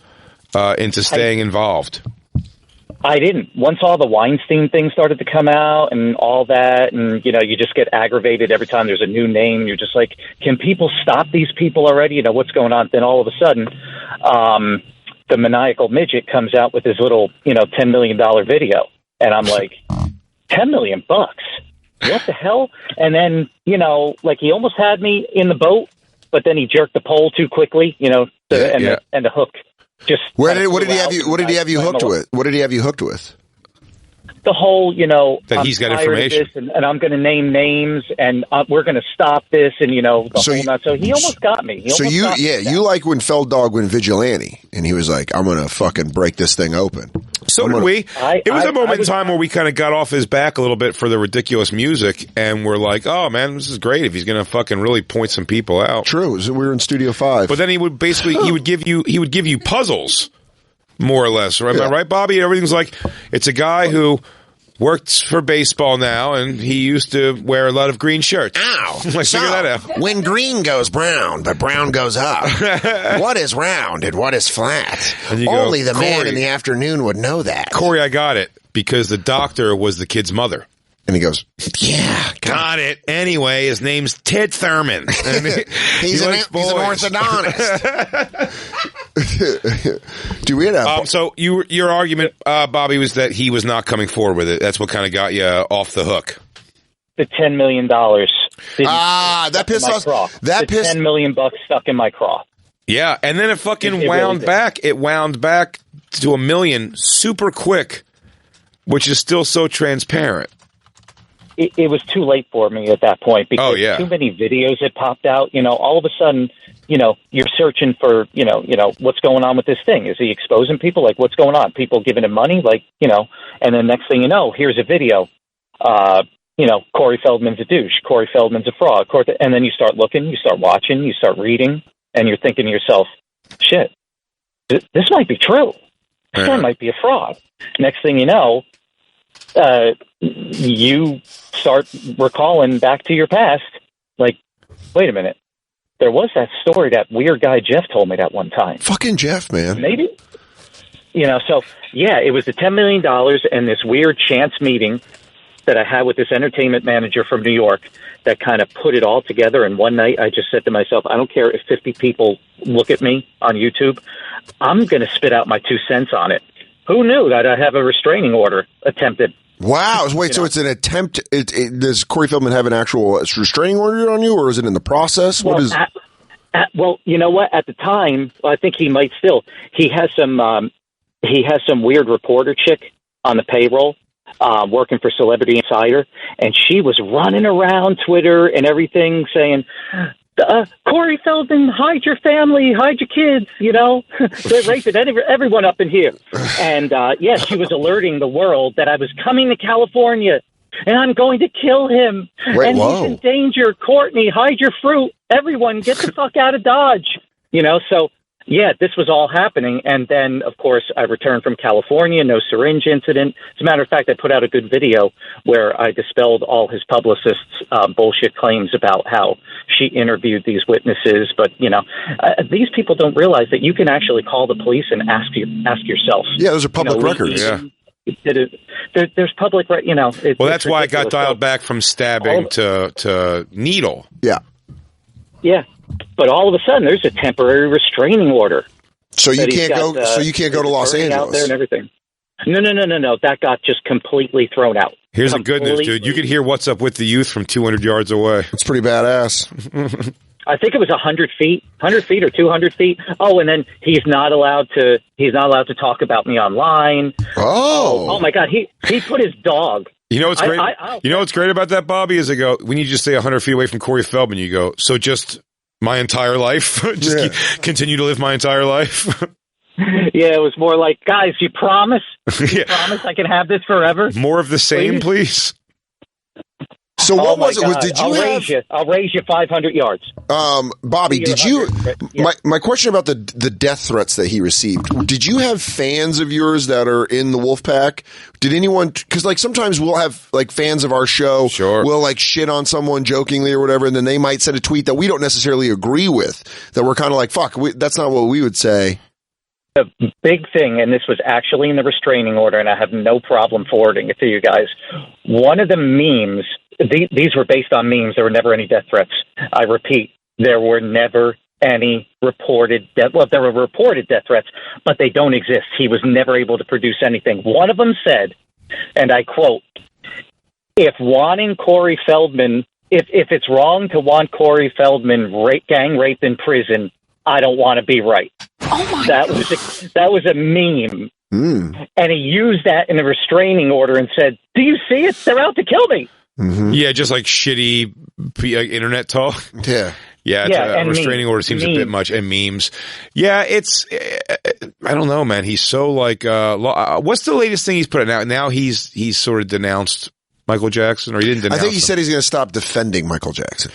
into staying involved? I didn't. Once all the Weinstein thing started to come out and all that, and, you just get aggravated every time there's a new name. You're just like, can people stop these people already? What's going on? Then all of a sudden, the maniacal midget comes out with his little, $10 million video. And I'm like, $10 million. What the hell? And then, like he almost had me in the boat, but then he jerked the pole too quickly, and the hook just. What did he have you hooked with? What did he have you hooked with? The whole, that he's got information, and I'm going to name names, and we're going to stop this, and so he almost got me. You like when Felddog went vigilante, and he was like, "I'm going to fucking break this thing open." So did we. It was a moment in time where we kind of got off his back a little bit for the ridiculous music, and we're like, "Oh man, this is great if he's going to fucking really point some people out." True, we were in Studio 5, but then he would give you puzzles. More or less, right? Am I right, Bobby? Everything's like, it's a guy who works for baseball now, and he used to wear a lot of green shirts. Ow! Figure that out. When green goes brown, but brown goes up, what is round and what is flat? Only the man in the afternoon would know that. Corey, I got it, because the doctor was the kid's mother. And he goes, yeah, got it. Anyway, his name's Ted Thurman. He's an orthodontist. Do we have so your argument, Bobby, was that he was not coming forward with it. That's what kind of got you off the hook. The $10 million. That pissed off. $10 million stuck in my craw. Yeah, and then it fucking wound back. It wound back to $1 million super quick, which is still so transparent. It was too late for me at that point because too many videos had popped out. All of a sudden, you're searching for, what's going on with this thing. Is he exposing people? Like, what's going on? People giving him money? Like, and then next thing you know, here's a video. Corey Feldman's a douche. Corey Feldman's a fraud. And then you start looking, you start watching, you start reading, and you're thinking to yourself, shit, this might be true. This guy might be a fraud. Next thing you know, you start recalling back to your past, like, wait a minute, there was that story that weird guy Jeff told me that one time. Fucking Jeff, man. Maybe. So, it was the $10 million and this weird chance meeting that I had with this entertainment manager from New York that kind of put it all together. And one night I just said to myself, I don't care if 50 people look at me on YouTube. I'm going to spit out my 2 cents on it. Who knew that I have a restraining order attempted? Wow. Wait, so it's an attempt. Does Corey Feldman have an actual restraining order on you, or is it in the process? Well, what is? Well, you know what? At the time, I think he might still. He has some weird reporter chick on the payroll working for Celebrity Insider, and she was running around Twitter and everything saying, Corey Feldman, hide your family, hide your kids, they're raping everyone up in here. And, she was alerting the world that I was coming to California and I'm going to kill him. He's in danger. Courtney, hide your fruit. Everyone, get the fuck out of Dodge. So, this was all happening. And then, of course, I returned from California, no syringe incident. As a matter of fact, I put out a good video where I dispelled all his publicists' bullshit claims about how she interviewed these witnesses. But, these people don't realize that you can actually call the police and ask yourself. Yeah, those are public records. Yeah. There's public, that's why I got dialed back from stabbing to needle. Yeah. Yeah. But all of a sudden, there's a temporary restraining order. So you can't go. So you can't go to Los Angeles out there and everything. No. That got just completely thrown out. Here's the good news, dude. You could hear "What's Up with the Youth" from 200 yards away. It's pretty badass. I think it was 100 feet or 200 feet. Oh, and then he's not allowed to talk about me online. Oh my God. He put his dog. You know what's great? You know what's great about that, Bobby? Is I go, when you just stay 100 feet away from Corey Feldman, you go, so just my entire life, continue to live my entire life. Yeah, it was more like, guys, you promise? You promise I can have this forever? More of the same, please. So what was it? I'll raise you 500 yards. Bobby, did you? Yeah. My question about the death threats that he received. Did you have fans of yours that are in the Wolfpack? Did anyone? Because sometimes we'll have fans of our show. Sure. We'll shit on someone jokingly or whatever, and then they might send a tweet that we don't necessarily agree with. That we're kind of like, fuck, that's not what we would say. The big thing, and this was actually in the restraining order, and I have no problem forwarding it to you guys. One of the memes. These were based on memes. There were never any death threats. I repeat, there were never any reported death. Well, there were reported death threats, but they don't exist. He was never able to produce anything. One of them said, and I quote, if wanting Corey Feldman, if it's wrong to want Corey Feldman gang raped in prison, I don't want to be right. Oh my that God. was a meme. And he used that in a restraining order and said, "Do you see it? They're out to kill me." Mm-hmm. Yeah, just like shitty internet talk. Yeah. And restraining order seems a bit much. And memes. Yeah, it's, I don't know, man. He's so like, what's the latest thing he's put out? Now he's sort of denounced Michael Jackson, or he didn't denounce I think he him. said he's going to stop defending Michael Jackson.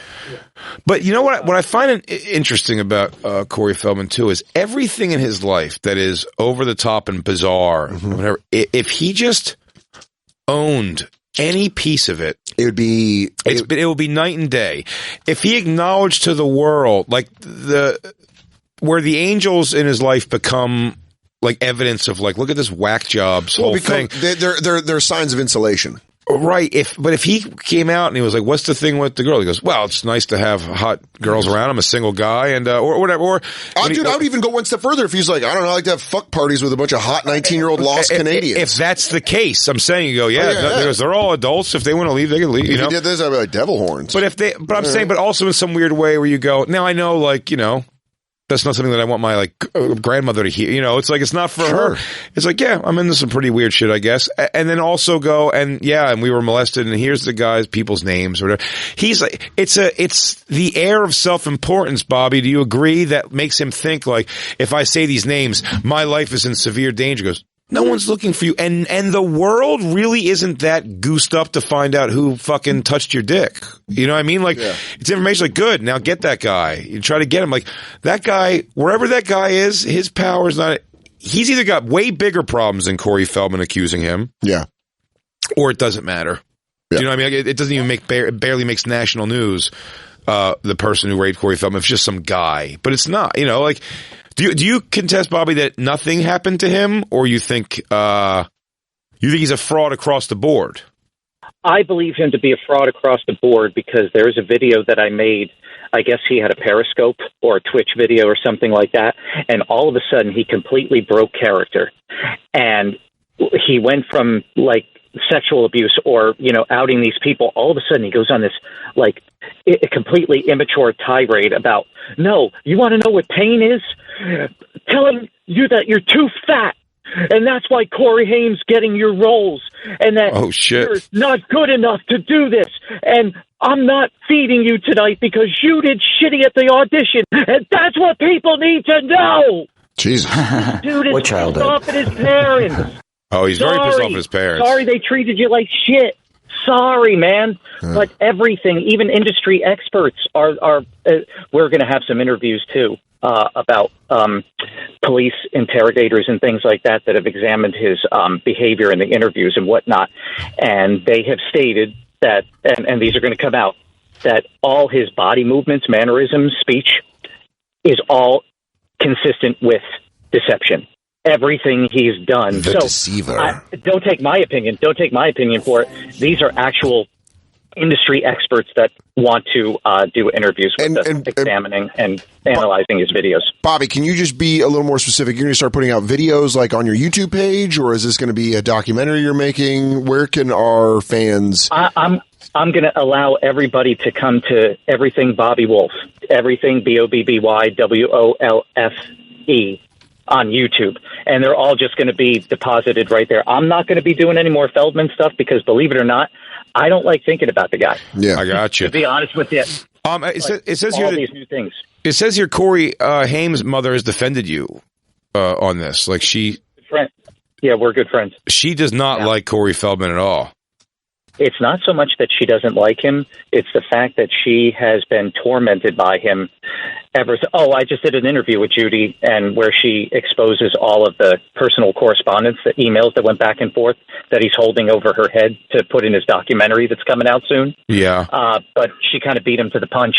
But you know what I find interesting about Corey Feldman too is everything in his life that is over the top and bizarre, whatever, if he just owned any piece of it, it would be night and day. If he acknowledged to the world, like where the angels in his life become like evidence of like, look at this whack job's whole thing. They're signs of insulation. Right. But if he came out and he was like, what's the thing with the girl? He goes, well, it's nice to have hot girls around. I'm a single guy and, or whatever. Or, I would even go one step further if he's like, I don't know, I like to have fuck parties with a bunch of hot 19-year-old lost Canadians. If that's the case, I'm saying you go, they're all adults. If they want to leave, they can leave. If he did this, I'd be like devil horns. But I'm saying, but also in some weird way where you go, now I know, like, you know, that's not something that I want my like grandmother to hear. You know, it's like it's not for her. It's like, yeah, I'm into some pretty weird shit, I guess. And then also go and we were molested, and here's the guys, people's names or whatever. He's like, it's the air of self-importance, Bobby. Do you agree that makes him think like, if I say these names, my life is in severe danger? He goes, no one's looking for you, and the world really isn't that goosed up to find out who fucking touched your dick. You know what I mean? Like, it's information like, good, now get that guy. You try to get him. Like, that guy, wherever that guy is, his power is not, he's either got way bigger problems than Corey Feldman accusing him. Yeah. Or it doesn't matter. Do you know what I mean? Like, it doesn't even barely makes national news, the person who raped Corey Feldman. It's just some guy. But it's not, you know, like, do you contest, Bobby, that nothing happened to him, or you think he's a fraud across the board? I believe him to be a fraud across the board because there's a video that I made. I guess he had a Periscope or a Twitch video or something like that, and all of a sudden he completely broke character, and he went from like sexual abuse or, you know, outing these people. All of a sudden he goes on this like a completely immature tirade about, no, you want to know what pain is? Telling you that you're too fat, and that's why Corey Haim's getting your roles, and that you're not good enough to do this, and I'm not feeding you tonight because you did shitty at the audition, and that's what people need to know. Jesus. Dude is pissed off at his parents. Oh, he's very pissed off at his parents. Sorry they treated you like shit. Sorry, man. But everything, even industry experts are we're going to have some interviews, too, about police interrogators and things like that have examined his behavior in the interviews and whatnot. And they have stated that, and these are going to come out, that all his body movements, mannerisms, speech is all consistent with deception. Everything he's done. The deceiver. Don't take my opinion. Don't take my opinion for it. These are actual industry experts that want to do interviews with us, examining and analyzing his videos. Bobby, can you just be a little more specific? You're going to start putting out videos like on your YouTube page, or is this going to be a documentary you're making? Where can our fans... I'm going to allow everybody to come to Everything Bobby Wolf. Everything BOBBYWOLFE. On YouTube, and they're all just going to be deposited right there. I'm not going to be doing any more Feldman stuff because, believe it or not, I don't like thinking about the guy. Yeah, I got you. To be honest with you, it says all here these new things. It says here Corey Haim's mother has defended you on this. Like yeah, we're good friends. She does not like Corey Feldman at all. It's not so much that she doesn't like him; it's the fact that she has been tormented by him ever. I just did an interview with Judy, and where she exposes all of the personal correspondence, the emails that went back and forth that he's holding over her head to put in his documentary that's coming out soon. Yeah. But she kind of beat him to the punch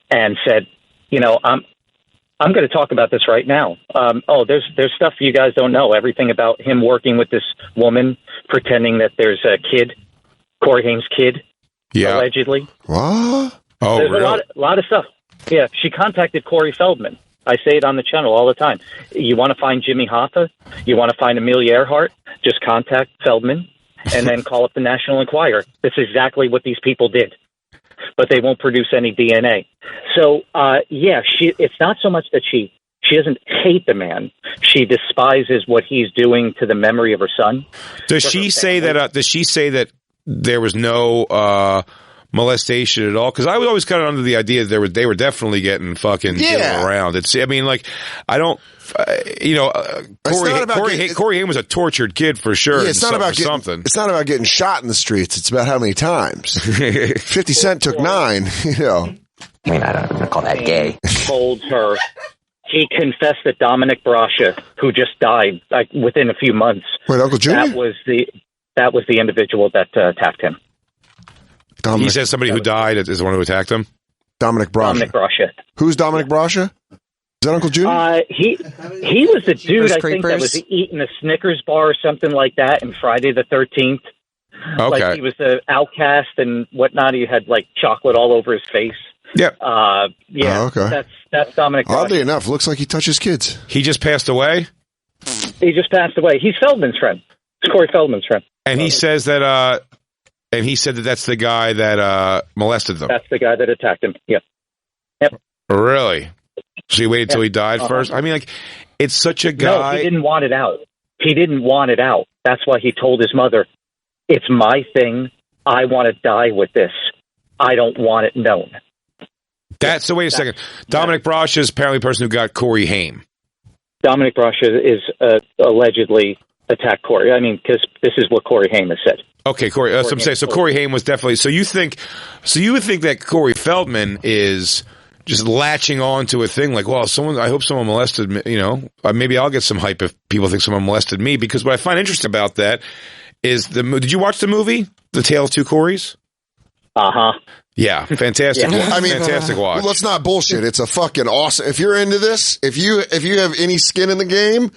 and said, "You know, I'm going to talk about this right now. There's stuff you guys don't know. Everything about him working with this woman, pretending that there's a kid." Corey Haim's kid, allegedly. What? Oh, there's really? a lot of stuff. Yeah, she contacted Corey Feldman. I say it on the channel all the time. You want to find Jimmy Hoffa? You want to find Amelia Earhart? Just contact Feldman. and then call up the National Enquirer. That's exactly what these people did. But they won't produce any DNA. So, it's not so much that she doesn't hate the man. She despises what he's doing to the memory of her son. Does she say that there was no molestation at all? Because I was always kind of under the idea that they were definitely getting fucking around. Corey Haim was a tortured kid for sure. Yeah, it's not about getting shot in the streets. It's about how many times. 50 Cent took 9. I mean, I don't call that gay. Told her. He confessed that Dominic Brascia, who just died within a few months. Wait, Uncle Junior? That was the individual that attacked him. He says somebody who died is the one who attacked him? Dominic Brascia. Who's Dominic Brascia? Is that Uncle Junior? He was the dude, I think, that was eating a Snickers bar or something like that in Friday the 13th. Okay. Like he was the outcast and whatnot. He had like chocolate all over his face. Yep. Okay. That's Dominic Brascia. Oddly enough, looks like he touches kids. He just passed away? He just passed away. He's Feldman's friend. It's Corey Feldman's friend. And he says that that's the guy that molested them. That's the guy that attacked him. Yep. Really? So he waited till he died first? I mean, like, it's such a guy. No, he didn't want it out. That's why he told his mother, it's my thing. I want to die with this. I don't want it known. So wait a second. Dominic Brascia is apparently the person who got Corey Haim. Dominic Brascia is allegedly attacked Corey. I mean, because this is what Corey Haim has said. Okay, Corey. That's what I'm saying. So Corey Haim was definitely. So you would think that Corey Feldman is just latching on to a thing like, well, I hope someone molested me. Maybe I'll get some hype if people think someone molested me. Because what I find interesting about that is did you watch the movie, The Tale of Two Corys? Yeah, fantastic. I mean, fantastic watch. Let's not bullshit. It's a fucking awesome. If you're into this, if you have any skin in the game,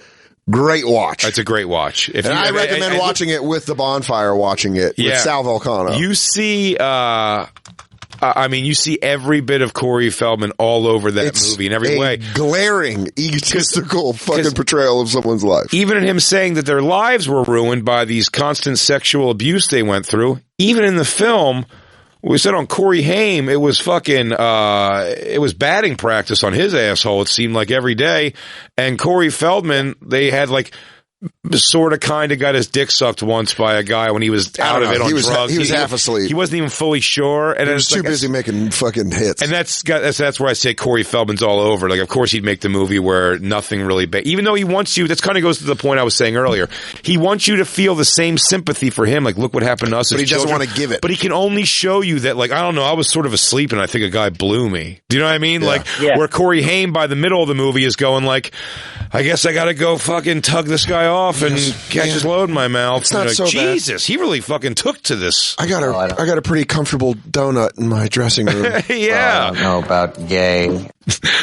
great watch. It's a great watch. I recommend watching it with the Bonfire. Watching it with Sal Volcano. You see, you see every bit of Corey Feldman all over that movie in every way. Glaring, egotistical fucking portrayal of someone's life. Even in him saying that their lives were ruined by these constant sexual abuse they went through. Even in the film. We said on Corey Haim, it was it was batting practice on his asshole, it seemed like every day. And Corey Feldman, they had sort of kind of got his dick sucked once by a guy when he was out of it on drugs. He was half asleep. He wasn't even fully sure. And he was too busy making fucking hits. And that's where I say Corey Feldman's all over. Like, of course he'd make the movie where nothing really, even though he wants you, that kind of goes to the point I was saying earlier. He wants you to feel the same sympathy for him. Like, look what happened to us as children. But he doesn't want to give it. But he can only show you that, like, I don't know, I was sort of asleep and I think a guy blew me. Do you know what I mean? Yeah. Where Corey Haim by the middle of the movie is going like, I guess I gotta go fucking tug this guy off and catch his load in my mouth. It's not so Jesus, he really fucking took to this. I got a pretty comfortable donut in my dressing room. Yeah. I don't know about gay.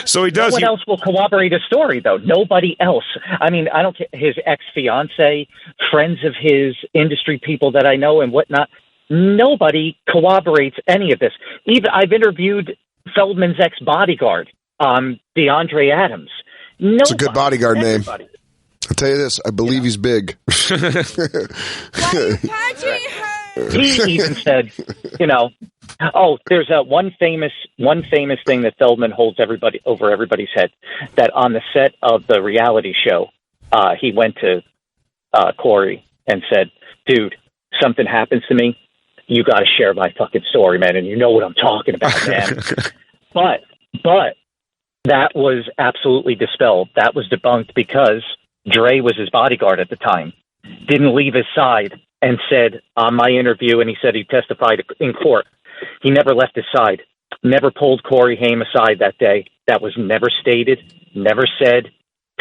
So he does. No one else will corroborate his story, though. Nobody else. I mean, I don't care. His ex-fiance, friends of his, industry people that I know and whatnot. Nobody corroborates any of this. Even I've interviewed Feldman's ex-bodyguard, Deandre Adams. It's a good bodyguard name. I'll tell you this. I believe he's big. Why are you touching her? He even said, there's one famous thing that Feldman holds over everybody's head. That on the set of the reality show, he went to Corey and said, "Dude, something happens to me. You got to share my fucking story, man. And you know what I'm talking about, man." But that was absolutely dispelled. That was debunked because Dre was his bodyguard at the time, didn't leave his side, and said on my interview, and he said he testified in court, he never left his side, never pulled Corey Haim aside that day. That was never stated, never said,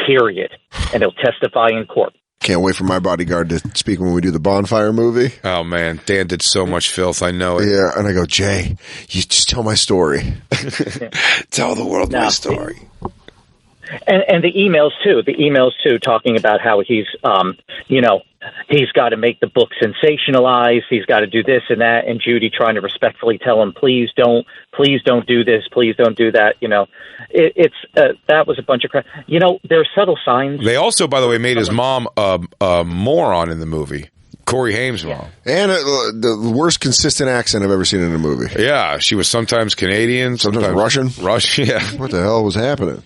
period. And he'll testify in court. Can't wait for my bodyguard to speak when we do the Bonfire movie. Oh, man. Dan did so much filth. I know it. Yeah, and I go, Jay, you just tell my story. Tell the world my story. And the emails too, talking about how he's, he's got to make the book sensationalized. He's got to do this and that. And Judy trying to respectfully tell him, please don't do this. Please don't do that. That was a bunch of crap. There are subtle signs. They also, by the way, made his mom a moron in the movie. Corey Haim's mom. And the worst consistent accent I've ever seen in a movie. Yeah, she was sometimes Canadian, sometimes Russian. Yeah. What the hell was happening?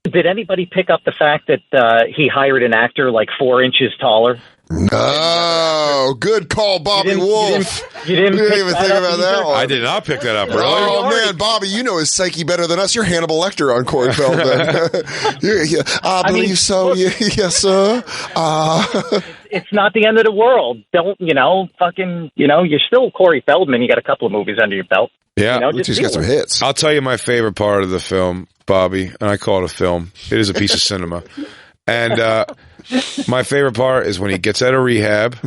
Did anybody pick up the fact that he hired an actor like 4 inches taller? No, good call, Bobby Wolf. You didn't even think about that one. I did not pick that up, really. Oh, man, Bobby, you know his psyche better than us. You're Hannibal Lecter on Corey Feldman. I believe so. Look, yes, sir. It's not the end of the world. Don't, you're still Corey Feldman. You got a couple of movies under your belt. Yeah. He's got some hits. I'll tell you my favorite part of the film, Bobby, and I call it a film. It is a piece of cinema. And my favorite part is when he gets out of rehab,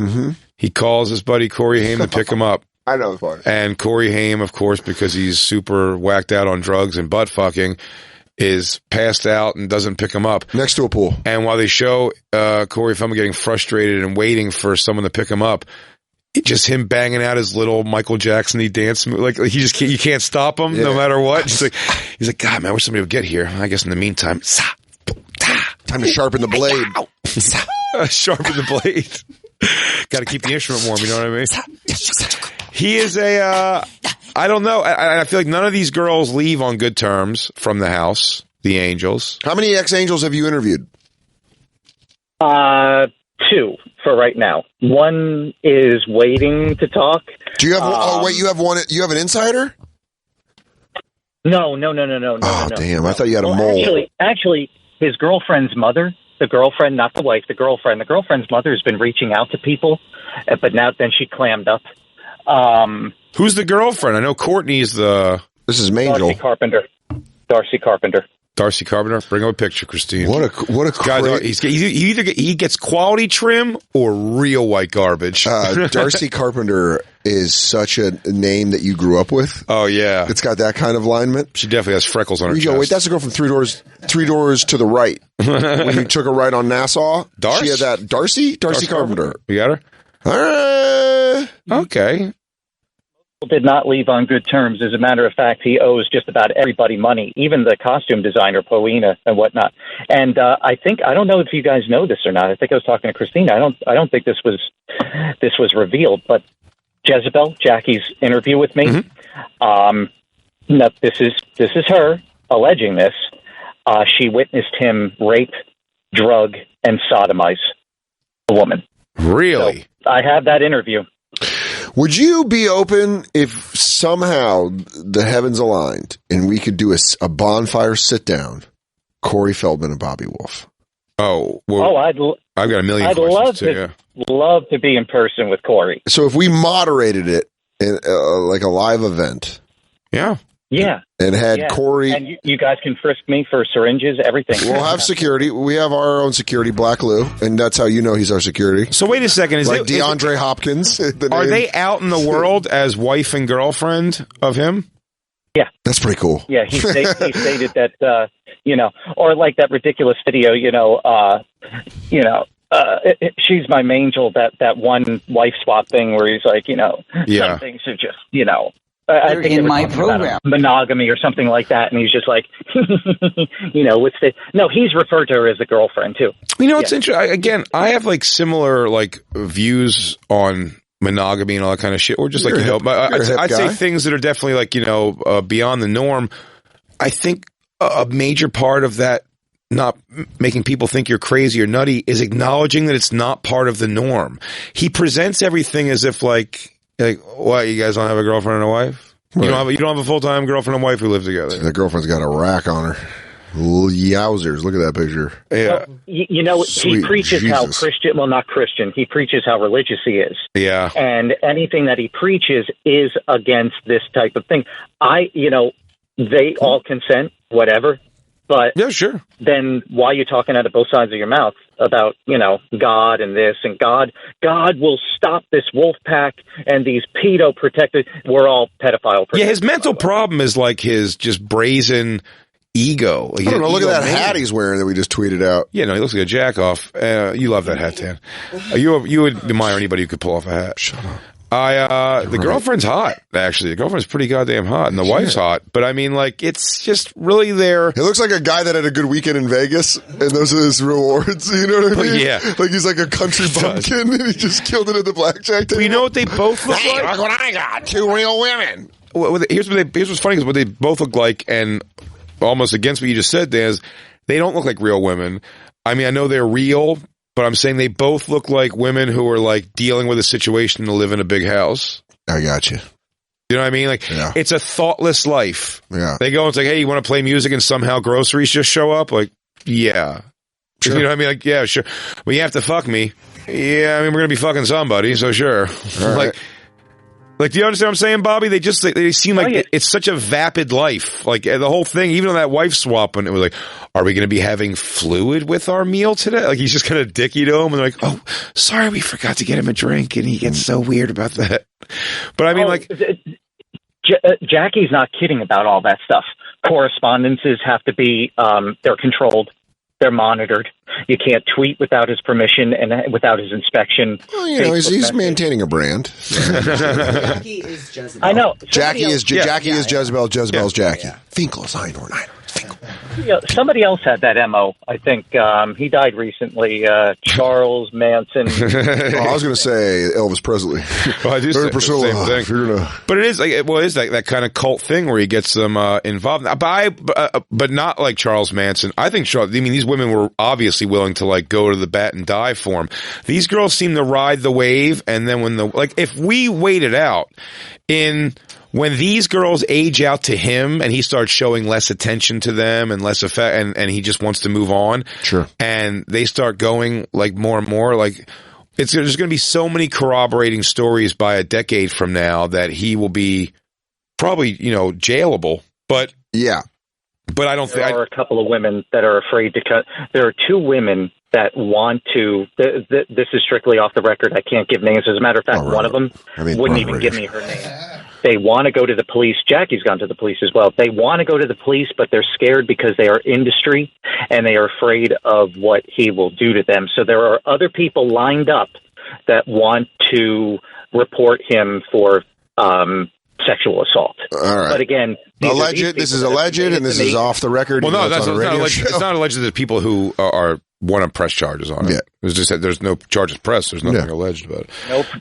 he calls his buddy Corey Haim to pick him up. I know the part. And Corey Haim, of course, because he's super whacked out on drugs and butt fucking, is passed out and doesn't pick him up. Next to a pool. And while they show Corey Feldman getting frustrated and waiting for someone to pick him up, just him banging out his little Michael Jackson-y dance move. Like he just you can't stop him no matter what. He's like, God, man, I wish somebody would get here. I guess in the meantime, time to sharpen the blade. Sharpen the blade. Got to keep the instrument warm, you know what I mean? He is I don't know. I feel like none of these girls leave on good terms from the house, the Angels. How many ex-Angels have you interviewed? 2 for right now. One is waiting to talk. Do you have, you have one, you have an insider? No. Damn, I thought you had a mole. Actually, his girlfriend's mother, the girlfriend, not the wife, the girlfriend's mother has been reaching out to people, but then she clammed up. Who's the girlfriend? I know Courtney's the... This is Mangel. Darcy Carpenter. Darcy Carpenter. Bring up a picture, Christine. What a guys, he gets quality trim or real white garbage. Darcy Carpenter is such a name that you grew up with. Oh yeah, it's got that kind of alignment. She definitely has freckles on her chest. Wait, that's the girl from Three Doors to the Right. When you took a right on Nassau, Darcy. She had that. Darcy Carpenter. You got her. Okay. Did not leave on good terms. As a matter of fact, he owes just about everybody money, even the costume designer, Paulina, and whatnot. And I don't know if you guys know this or not. I think I was talking to Christina. I don't think this was revealed, but Jezebel, Jackie's interview with me. No, this is her alleging this. She witnessed him rape, drug, and sodomize a woman. Really? So I have that interview. Would you be open if somehow the heavens aligned and we could do a bonfire sit down, Corey Feldman and Bobby Wolf? Oh, well, I've got a million questions love to be in person with Corey. So if we moderated it in like a live event. Yeah. Yeah. And had Corey. And you guys can frisk me for syringes, everything. We'll have security. We have our own security, Black Lou, and that's how you know he's our security. So wait a second. DeAndre Hopkins. Are they out in the world as wife and girlfriend of him? Yeah. That's pretty cool. Yeah, he stated that, or like that ridiculous video, she's my Mangel, that one wife swap thing where he's like, some things are just, I think in my program, monogamy or something like that, and he's just like, he's referred to her as a girlfriend too. It's interesting. Again, I have like similar views on monogamy and all that kind of shit, or just I'd say things that are definitely beyond the norm. I think a major part of that, not making people think you're crazy or nutty, is acknowledging that it's not part of the norm. He presents everything as if what, you guys don't have a girlfriend and a wife? Right. You don't have a full-time girlfriend and wife who live together. The girlfriend's got a rack on her. Yowzers, look at that picture. Yeah. Well, he preaches how Christian, well, not Christian, he preaches how religious he is. Yeah. And anything that he preaches is against this type of thing. They all consent, whatever. But yeah, sure. Then why are you talking out of both sides of your mouth about, God and this and God will stop this wolf pack and these pedo protected. We're all pedophile. Yeah, his mental problem is like his just brazen ego. I don't know. Look at that hat he's wearing that we just tweeted out. Yeah, no, he looks like a jack off. You love that hat, Dan. You would admire anybody who could pull off a hat. Shut up. The girlfriend's hot, actually. The girlfriend's pretty goddamn hot, and the wife's hot. But I mean, like, it's just really there. He looks like a guy that had a good weekend in Vegas, and those are his rewards. You know what I mean? Yeah. Like he's like a country bumpkin, and he just killed it at the blackjack table. But you know what they both look like? Look what I got. 2 real women. Here's what's funny is what they both look like, and almost against what you just said, Dan, is they don't look like real women. I mean, I know they're real, but I'm saying they both look like women who are like dealing with a situation to live in a big house. I got you. You know what I mean? Like, it's a thoughtless life. Yeah. They go and it's like, hey, you want to play music and somehow groceries just show up? Like, yeah. Sure. You know what I mean? Like, yeah, sure. Well, you have to fuck me. Yeah, I mean, we're going to be fucking somebody, so sure. Like, do you understand what I'm saying, Bobby? They seem like it's such a vapid life. Like, the whole thing, even on that wife swapping, it was like, are we going to be having fluid with our meal today? Like, he's just kind of dicky to him, and they're like, oh, sorry, we forgot to get him a drink, and he gets so weird about that. But I mean, Jackie's not kidding about all that stuff. Correspondences have to be, they're controlled. They're monitored. You can't tweet without his permission and without his inspection. Well, you know, he's maintaining a brand. Jackie is Jezebel. I know. Jackie is Jezebel. Jezebel's Jackie. Yeah. Finkel is Einhorn. Finkel. Yeah, somebody else had that MO. I think he died recently. Charles Manson. I was going to say Elvis Presley. Well, I do say the same thing. But it is like it is like that kind of cult thing where he gets them involved. But not like Charles Manson. I think these women were obviously willing to like go to the bat and die for him. These girls seem to ride the wave, and then if we waited out when these girls age out to him and he starts showing less attention to them and less effect, and he just wants to move on. Sure. And they start going like more and more, like there's going to be so many corroborating stories by a decade from now that he will be probably, jailable. But yeah, but I don't think there are a couple of women that are afraid to cut. There are 2 women that want to. This is strictly off the record. I can't give names. As a matter of fact, one of them wouldn't even give me her name. They want to go to the police. Jackie's gone to the police as well. They want to go to the police, but they're scared because they are industry and they are afraid of what he will do to them. So there are other people lined up that want to report him for sexual assault. All right. But again, this is alleged, and this is off the record. Well, no, it's not alleged that people who are want to press charges on it. Yeah. It's just that there's no charges pressed. There's nothing alleged about it.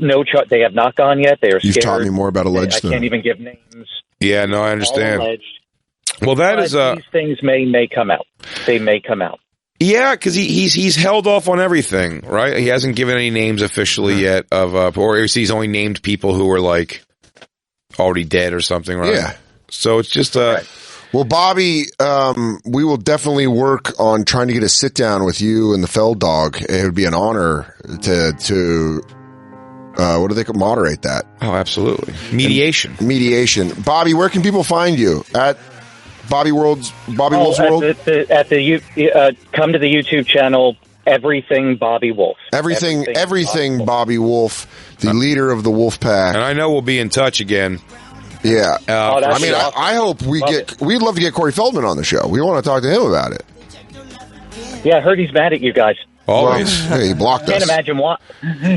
No charge. They have not gone yet. They are scared. You've taught me more about alleged. I can't even give names. Yeah, no, I understand. Well, these things may come out. They may come out. Yeah, because he's held off on everything, right? He hasn't given any names officially yet or he's only named people who are like already dead or something, right? Yeah. So it's just right. Well, Bobby, we will definitely work on trying to get a sit down with you and the Feld dog. It would be an honor to what do they moderate that? Oh, absolutely. Mediation. Bobby, where can people find you? At Bobby Wolf's World? Come to the YouTube channel, Everything Bobby Wolf. Everything Bobby Wolf, the leader of the Wolf Pack. And I know we'll be in touch again. Yeah. I hope we'd love to get Corey Feldman on the show. We want to talk to him about it. Yeah, I heard he's mad at you guys. Always. Well, he blocked us. Can't imagine why.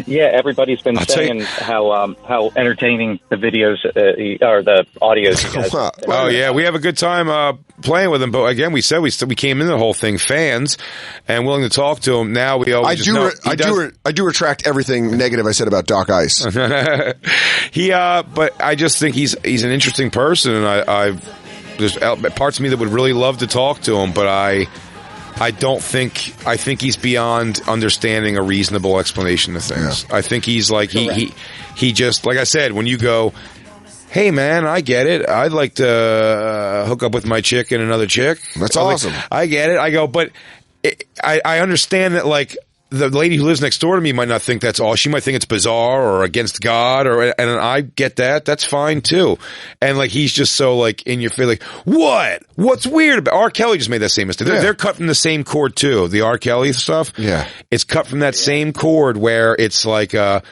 Yeah, everybody's been saying how entertaining the videos or the audios. You guys. Oh yeah, we have a good time playing with him. But again, we came into the whole thing fans and willing to talk to him. Now we always I do retract everything negative I said about Doc Ice. But I just think he's an interesting person, and there's parts of me that would really love to talk to him, but I think he's beyond understanding a reasonable explanation of things. Yeah. I think he's like, he just, like I said, when you go, hey man, I get it. I'd like to hook up with my chick and another chick. That's awesome. I get it. I go, but I understand that like, the lady who lives next door to me might not think that's all. She might think it's bizarre or against God, and I get that. That's fine too. And like he's just so like in your face, like what? What's weird about R. Kelly? Just made that same mistake. They're cut from the same cord too. The R. Kelly stuff. Yeah, it's cut from that same cord where it's like after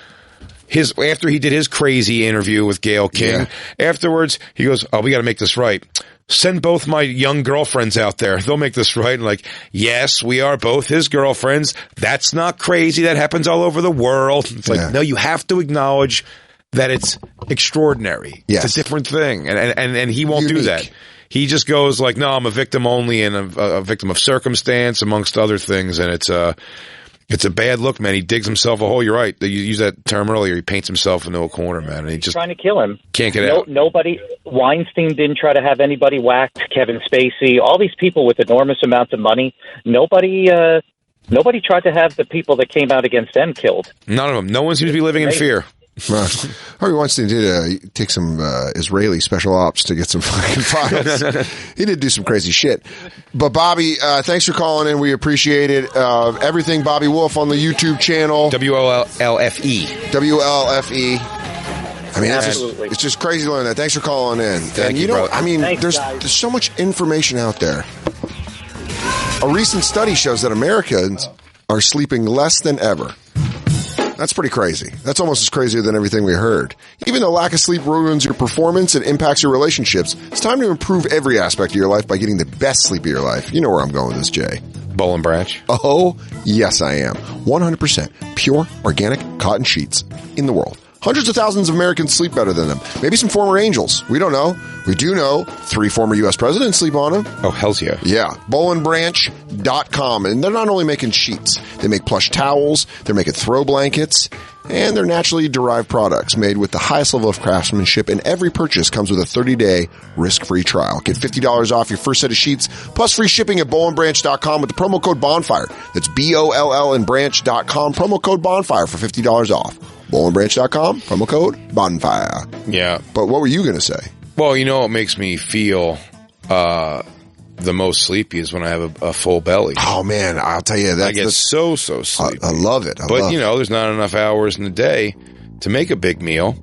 he did his crazy interview with Gayle King, afterwards he goes, "Oh, we got to make this right. Send both my young girlfriends out there. They'll make this right." And like, yes, we are both his girlfriends. That's not crazy. That happens all over the world. It's like, no, you have to acknowledge that it's extraordinary. Yes. It's a different thing. And he won't do Unique. that. He just goes like, no, I'm a victim only and a victim of circumstance, amongst other things. And it's a bad look, man. He digs himself a hole. You're right. You used that term earlier. He paints himself into a corner, man. And he just trying to kill him. Can't get out. Nobody. Weinstein didn't try to have anybody whacked. Kevin Spacey. All these people with enormous amounts of money. Nobody tried to have the people that came out against them killed. None of them. No one seems to be living in fear. Harvey Weinstein did take some Israeli special ops to get some fucking files. He did do some crazy shit. But Bobby, thanks for calling in. We appreciate it. Everything Bobby Wolf on the YouTube channel. WLFE. WLFE. I mean, Absolutely. it's just crazy to learn that. Thanks for calling in. Thank and you, know, brother. I mean, Thanks, there's so much information out there. A recent study shows that Americans are sleeping less than ever. That's pretty crazy. That's almost as crazy than everything we heard. Even though lack of sleep ruins your performance and impacts your relationships, it's time to improve every aspect of your life by getting the best sleep of your life. You know where I'm going with this, Jay. Bowl and Branch. Oh, yes, I am. 100% pure, organic cotton sheets in the world. Hundreds of thousands of Americans sleep better than them. Maybe some former angels. We don't know. We do know 3 former U.S. presidents sleep on them. Oh, hells yeah. Yeah. Bowlandbranch.com. And they're not only making sheets. They make plush towels. They're making throw blankets. And they're naturally derived products made with the highest level of craftsmanship. And every purchase comes with a 30-day risk-free trial. Get $50 off your first set of sheets, plus free shipping at bowlandbranch.com with the promo code Bonfire. That's BOLL and branch.com. Promo code Bonfire for $50 off. bowlandbranch.com, promo code Bonfire. Yeah. But what were you going to say? Well, you know what makes me feel the most sleepy is when I have a full belly. Oh, man, I'll tell you. I get so sleepy. I love it. But, you know, there's not enough hours in the day to make a big meal.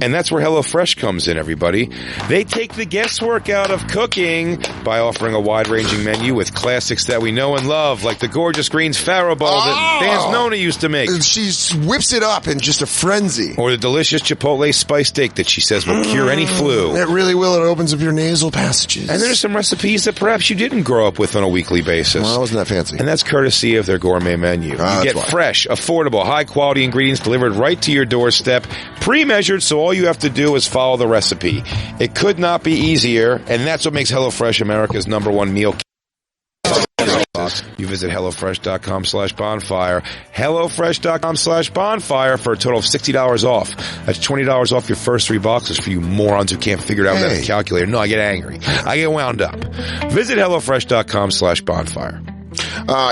And that's where HelloFresh comes in, everybody. They take the guesswork out of cooking by offering a wide-ranging menu with classics that we know and love, like the gorgeous greens farro bowl that Dan Nona used to make. She whips it up in just a frenzy. Or the delicious Chipotle spice steak that she says will cure any flu. It really will. It opens up your nasal passages. And there's some recipes that perhaps you didn't grow up with on a weekly basis. Well, it wasn't that fancy. And that's courtesy of their gourmet menu. You get fresh, affordable, high-quality ingredients delivered right to your doorstep, pre-measured, so all you have to do is follow the recipe. It could not be easier, and that's what makes HelloFresh America's #1 meal. You visit HelloFresh.com/bonfire. HelloFresh.com/bonfire for a total of $60 off. That's $20 off your first 3 boxes for you morons who can't figure it out without a calculator. No, I get angry. I get wound up. Visit HelloFresh.com/bonfire.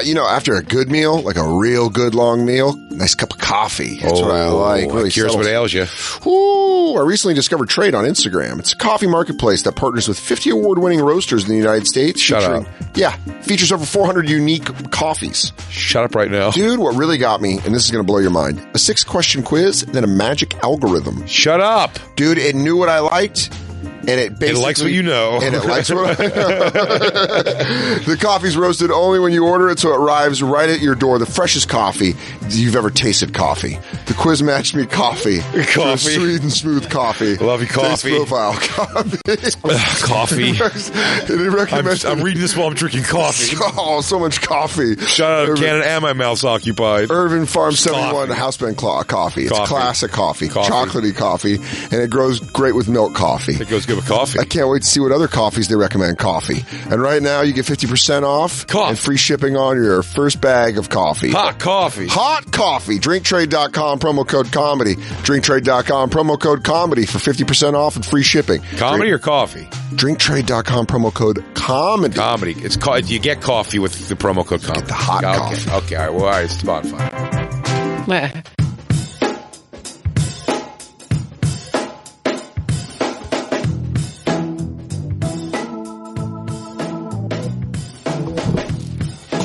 You know, after a good meal, like a real good long meal, nice cup of coffee. That's what I like. Really cures what ails you. Ooh, I recently discovered Trade on Instagram. It's a coffee marketplace that partners with 50 award-winning roasters in the United States. Shut up. Yeah, features over 400 unique coffees. Shut up right now. Dude, what really got me, and this is going to blow your mind, a 6-question quiz, then a magic algorithm. Shut up. Dude, it knew what I liked. And it basically... It likes what you know. And it likes what I know. The coffee's roasted only when you order it, so it arrives right at your door. The freshest coffee you've ever tasted coffee. The quiz matched me coffee. Sweet and smooth coffee. Love you, coffee. Taste profile. Coffee. Coffee. I'm reading this while I'm drinking coffee. Oh, so much coffee. Shout out to Canada and my mouth's occupied. Irvin Farm 71 Houseband coffee. It's classic coffee. Chocolatey coffee. And it grows great with milk coffee. It goes good with coffee. I can't wait to see what other coffees they recommend. Coffee. And right now you get 50% off and free shipping on your first bag of coffee. Hot coffee. Hot coffee. Drinktrade.com, promo code comedy. Drinktrade.com, promo code comedy for 50% off and free shipping. Comedy or coffee? Drinktrade.com, promo code comedy. Comedy. It's you get coffee with the promo code comedy. Get the hot coffee. Okay. All right. Well, all right. It's Bonfire.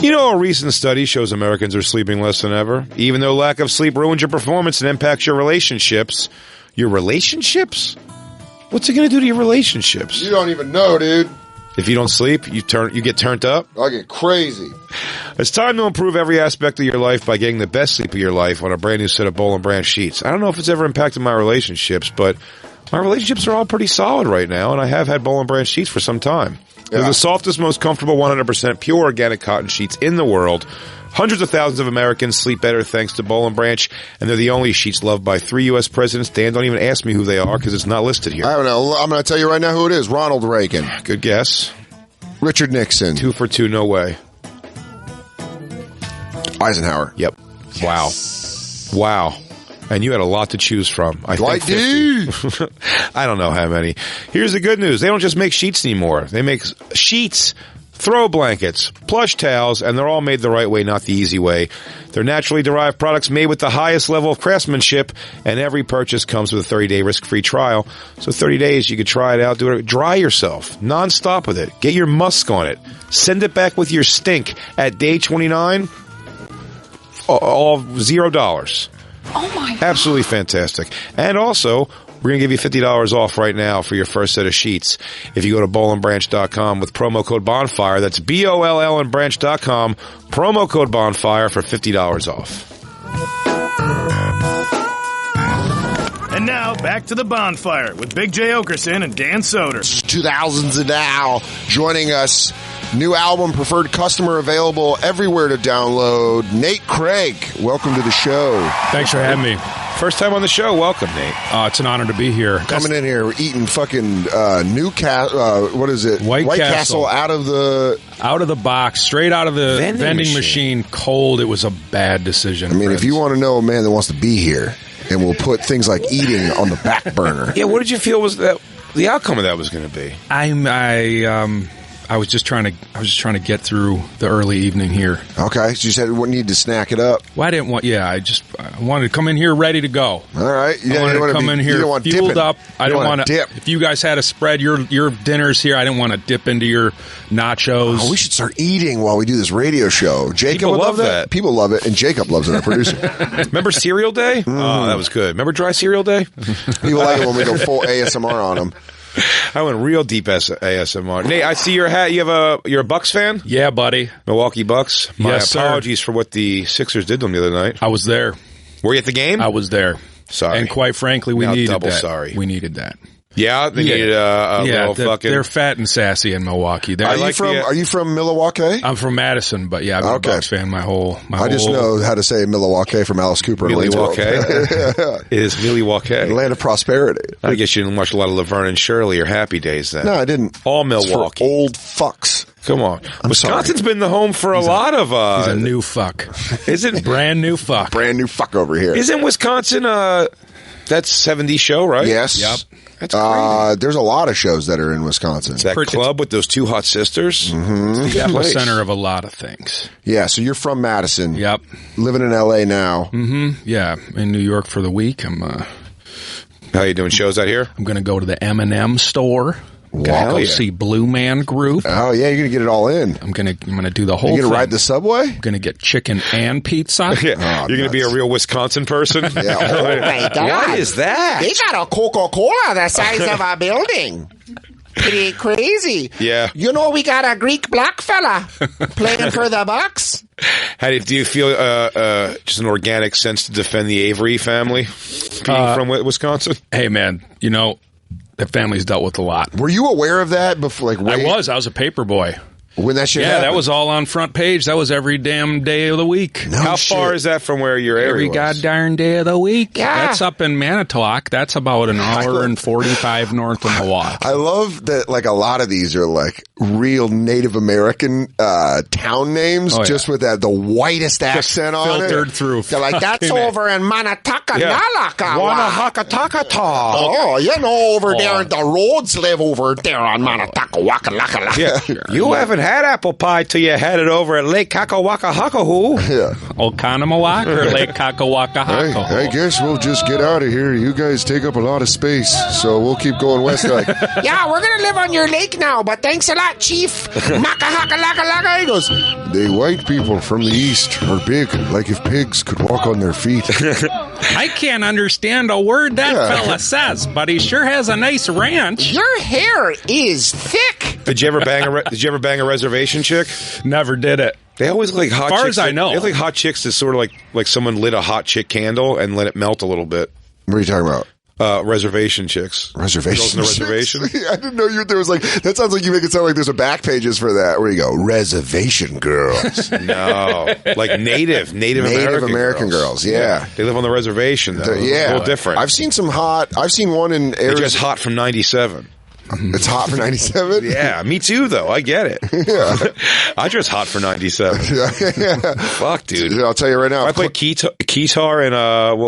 You know, a recent study shows Americans are sleeping less than ever. Even though lack of sleep ruins your performance and impacts your relationships. Your relationships? What's it going to do to your relationships? You don't even know, dude. If you don't sleep, you get turned up? I get crazy. It's time to improve every aspect of your life by getting the best sleep of your life on a brand new set of Bowl and Branch sheets. I don't know if it's ever impacted my relationships, but my relationships are all pretty solid right now, and I have had Bowl and Branch sheets for some time. They're the softest, most comfortable, 100% pure organic cotton sheets in the world. Hundreds of thousands of Americans sleep better thanks to Boll & Branch, and they're the only sheets loved by 3 U.S. presidents. Dan, don't even ask me who they are because it's not listed here. I don't know. I'm going to tell you right now who it is. Ronald Reagan. Good guess. Richard Nixon. 2 for 2, no way. Eisenhower. Yep. Wow. Wow. And you had a lot to choose from. Dwight D. I don't know how many. Here's the good news. They don't just make sheets anymore. They make sheets, throw blankets, plush towels, and they're all made the right way, not the easy way. They're naturally derived products made with the highest level of craftsmanship, and every purchase comes with a 30-day risk-free trial. So 30 days, you could try it out, do it, dry yourself, non-stop with it, get your musk on it, send it back with your stink at day 29, all $0. Oh my God. Absolutely fantastic. And also, we're going to give you $50 off right now for your first set of sheets. If you go to bollandbranch.com with promo code Bonfire, that's BOLL and branch.com, promo code Bonfire for $50 off. And now, back to the Bonfire with Big J. Okerson and Dan Soder. 2000s and now, joining us, new album, Preferred Customer, available everywhere to download. Nate Craig, welcome to the show. Thanks for having me. First time on the show. Welcome, Nate. It's an honor to be here. Coming in here, we're eating fucking Newcastle, what is it? White Castle. out of the box, straight out of the vending machine. machine, cold. It was a bad decision. I mean, friends. if you want to know a man that wants to be here, and we'll put things like eating on the back burner. Yeah, what did you feel was that the outcome of that was going to be? I was just trying to get through the early evening here. Okay, so you said we need to snack it up. Well, I didn't want. Yeah, I wanted to come in here ready to go. All right, I wanted to come in here fueled up. I didn't want to dip. If you guys had a spread, your dinner's here. I didn't want to dip into your nachos. Oh, we should start eating while we do this radio show. Jacob People would love that. People love it, and Jacob loves it, our producer. Remember Cereal Day? Oh, that was good. Remember Dry Cereal Day? People like it when we go full ASMR on them. I went real deep ASMR. Nate, I see your hat. You're a Bucks fan? Yeah, buddy. Milwaukee Bucks? My Yes, sir. apologies for what the Sixers did to them the other night. I was there. Were you at the game? I was there. Sorry. And quite frankly, we Now needed double that. sorry. We needed that. Yeah, they needed a little fucking... They're fat and sassy in Milwaukee. Are you from Milwaukee? I'm from Madison, but yeah, I've been a Bucks fan my whole I just know how to say Milwaukee from Alice Cooper. Milwaukee. It is Milwaukee. Land of prosperity. I guess you didn't watch a lot of Laverne and Shirley or Happy Days then. No, I didn't. All Milwaukee. It's for old fucks. Come on. Wisconsin's sorry. been the home for a lot of... he's a new fuck. Isn't brand new fuck. Brand new fuck over here. Isn't Wisconsin that 70s show, right? Yes. Yep. That's crazy. There's a lot of shows that are in Wisconsin. It's that club with those two hot sisters. Mm-hmm. It's the center of a lot of things. Yeah, so you're from Madison. Yep. Living in L.A. now. Mm-hmm. Yeah, in New York for the week. How you doing shows out here? I'm going to go to the M&M store. Wow. Go see Blue Man Group. Oh, yeah, you're going to get it all in. I'm gonna do the whole thing. thing. You going to ride the subway? I'm going to get chicken and pizza. Yeah. You're going to be a real Wisconsin person? Yeah. Oh, my God. What is that? They got a Coca-Cola the size of a building. Pretty crazy. Yeah. You know, we got a Greek black fella playing for the Bucks. How do you feel just an organic sense to defend the Avery family being from Wisconsin? Hey, man, that family's dealt with a lot. Were you aware of that before? I was a paper boy. When that shit happened? That was all on front page. That was every damn day of the week. No How shit. far is that from where your area Every was? goddamn day of the week. Yeah. That's up in Manitowoc. That's about an hour and 45 north of Milwaukee. I love that, like, a lot of these are, like, real Native American town names, just with the whitest accent on it. Filtered through. They're like, that's over in Manataka, Yeah. Wanahakatakata. Oh, over there, the roads live over there on Manataka, Waka Laka Laka. Yeah. You haven't had apple pie till you had it over at Lake Kakawakahakahu. Yeah. Oconomowoc or Lake Kakawakahako? I guess we'll just get out of here. You guys take up a lot of space, so we'll keep going west. Yeah, we're gonna live on your lake now, but thanks a lot, Chief. Makahaka Laka Laka. He goes, The white people from the east are big, like if pigs could walk on their feet. I can't understand a word that fella says, but he sure has a nice ranch. your hair is thick. Did you ever bang a reservation chick? Never did it. They always like hot chicks. As far as I know. They look like hot chicks is sort of like someone lit a hot chick candle and let it melt a little bit. What are you talking about? Reservation chicks. Reservation Girls in the chicks? reservation? I didn't know there was like, that sounds like you make it sound like there's a back pages for that. Where you go, reservation girls. No. Like Native American girls. Yeah. They live on the reservation, though. Yeah. A little different. I've seen one in They're Arizona. just hot from 97. It's hot for 97? Yeah, me too, though. I get it. Yeah. I dress hot for 97. Yeah. Fuck, dude. I'll tell you right now. I play guitar and,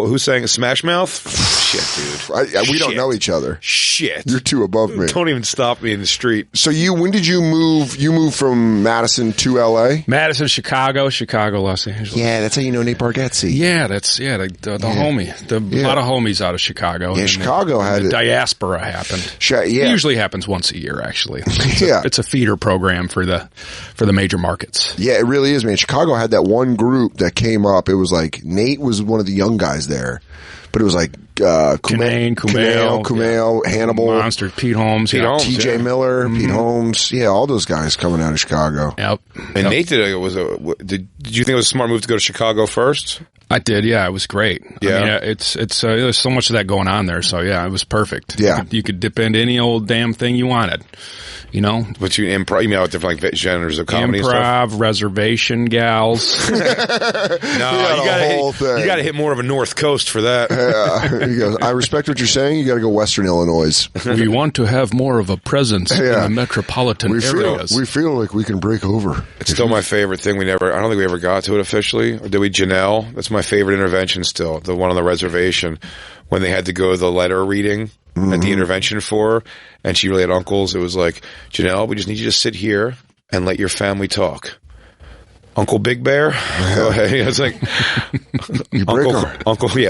who's saying Smash Mouth? Shit, dude. We don't know each other. Shit. You're too above me. Don't even stop me in the street. So when did you move? You moved from Madison to L.A.? Madison, Chicago, Los Angeles. Yeah, that's how you know Nate Bargatze. Yeah, the homie. A lot of homies out of Chicago. Yeah, Chicago had the diaspora happened. Yeah. It usually happens once a year, actually. Yeah. It's a feeder program for the major markets. Yeah, it really is, man. Chicago had that one group that came up. It was like Nate was one of the young guys there, but it was like Kumail, Hannibal, Monster, Pete Holmes, T.J. Miller, Pete Holmes, all those guys coming out of Chicago. Yep. And Nate did you think it was a smart move to go to Chicago first? I did, yeah. It was great. Yeah. I mean, there's so much of that going on there, so yeah, it was perfect. Yeah. You could dip into any old damn thing you wanted, you know? But you improv, different like genres of comedy improv, and stuff? Reservation gals. No, you gotta hit more of a North Coast for that. He goes, I respect what you're saying. You gotta go Western Illinois. We want to have more of a presence in the metropolitan areas. We feel like we can break over. It's still my favorite thing. I don't think we ever got to it officially. Or did we? Janelle? That's my favorite intervention still. The one on the reservation when they had to go to the letter reading at the intervention for her, and she really had uncles. It was like, Janelle, we just need you to sit here and let your family talk. Uncle Big Bear? Go ahead. It's like,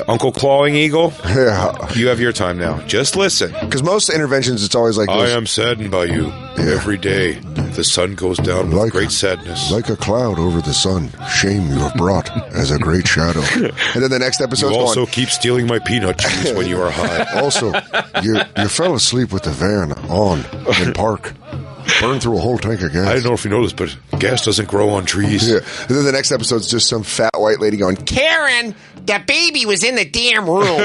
Uncle Clawing Eagle? Yeah. You have your time now. Just listen. Because most interventions, it's always like I am saddened by you. Every day, the sun goes down with great sadness. Like a cloud over the sun. Shame you have brought as a great shadow. And then the next episode, you also keep stealing my peanut juice when you are high. Also, you fell asleep with the van on in park. Burned through a whole tank of gas. I don't know if you noticed, but gas doesn't grow on trees. Yeah. And then the next episode's just some fat white lady going, Karen, the baby was in the damn room.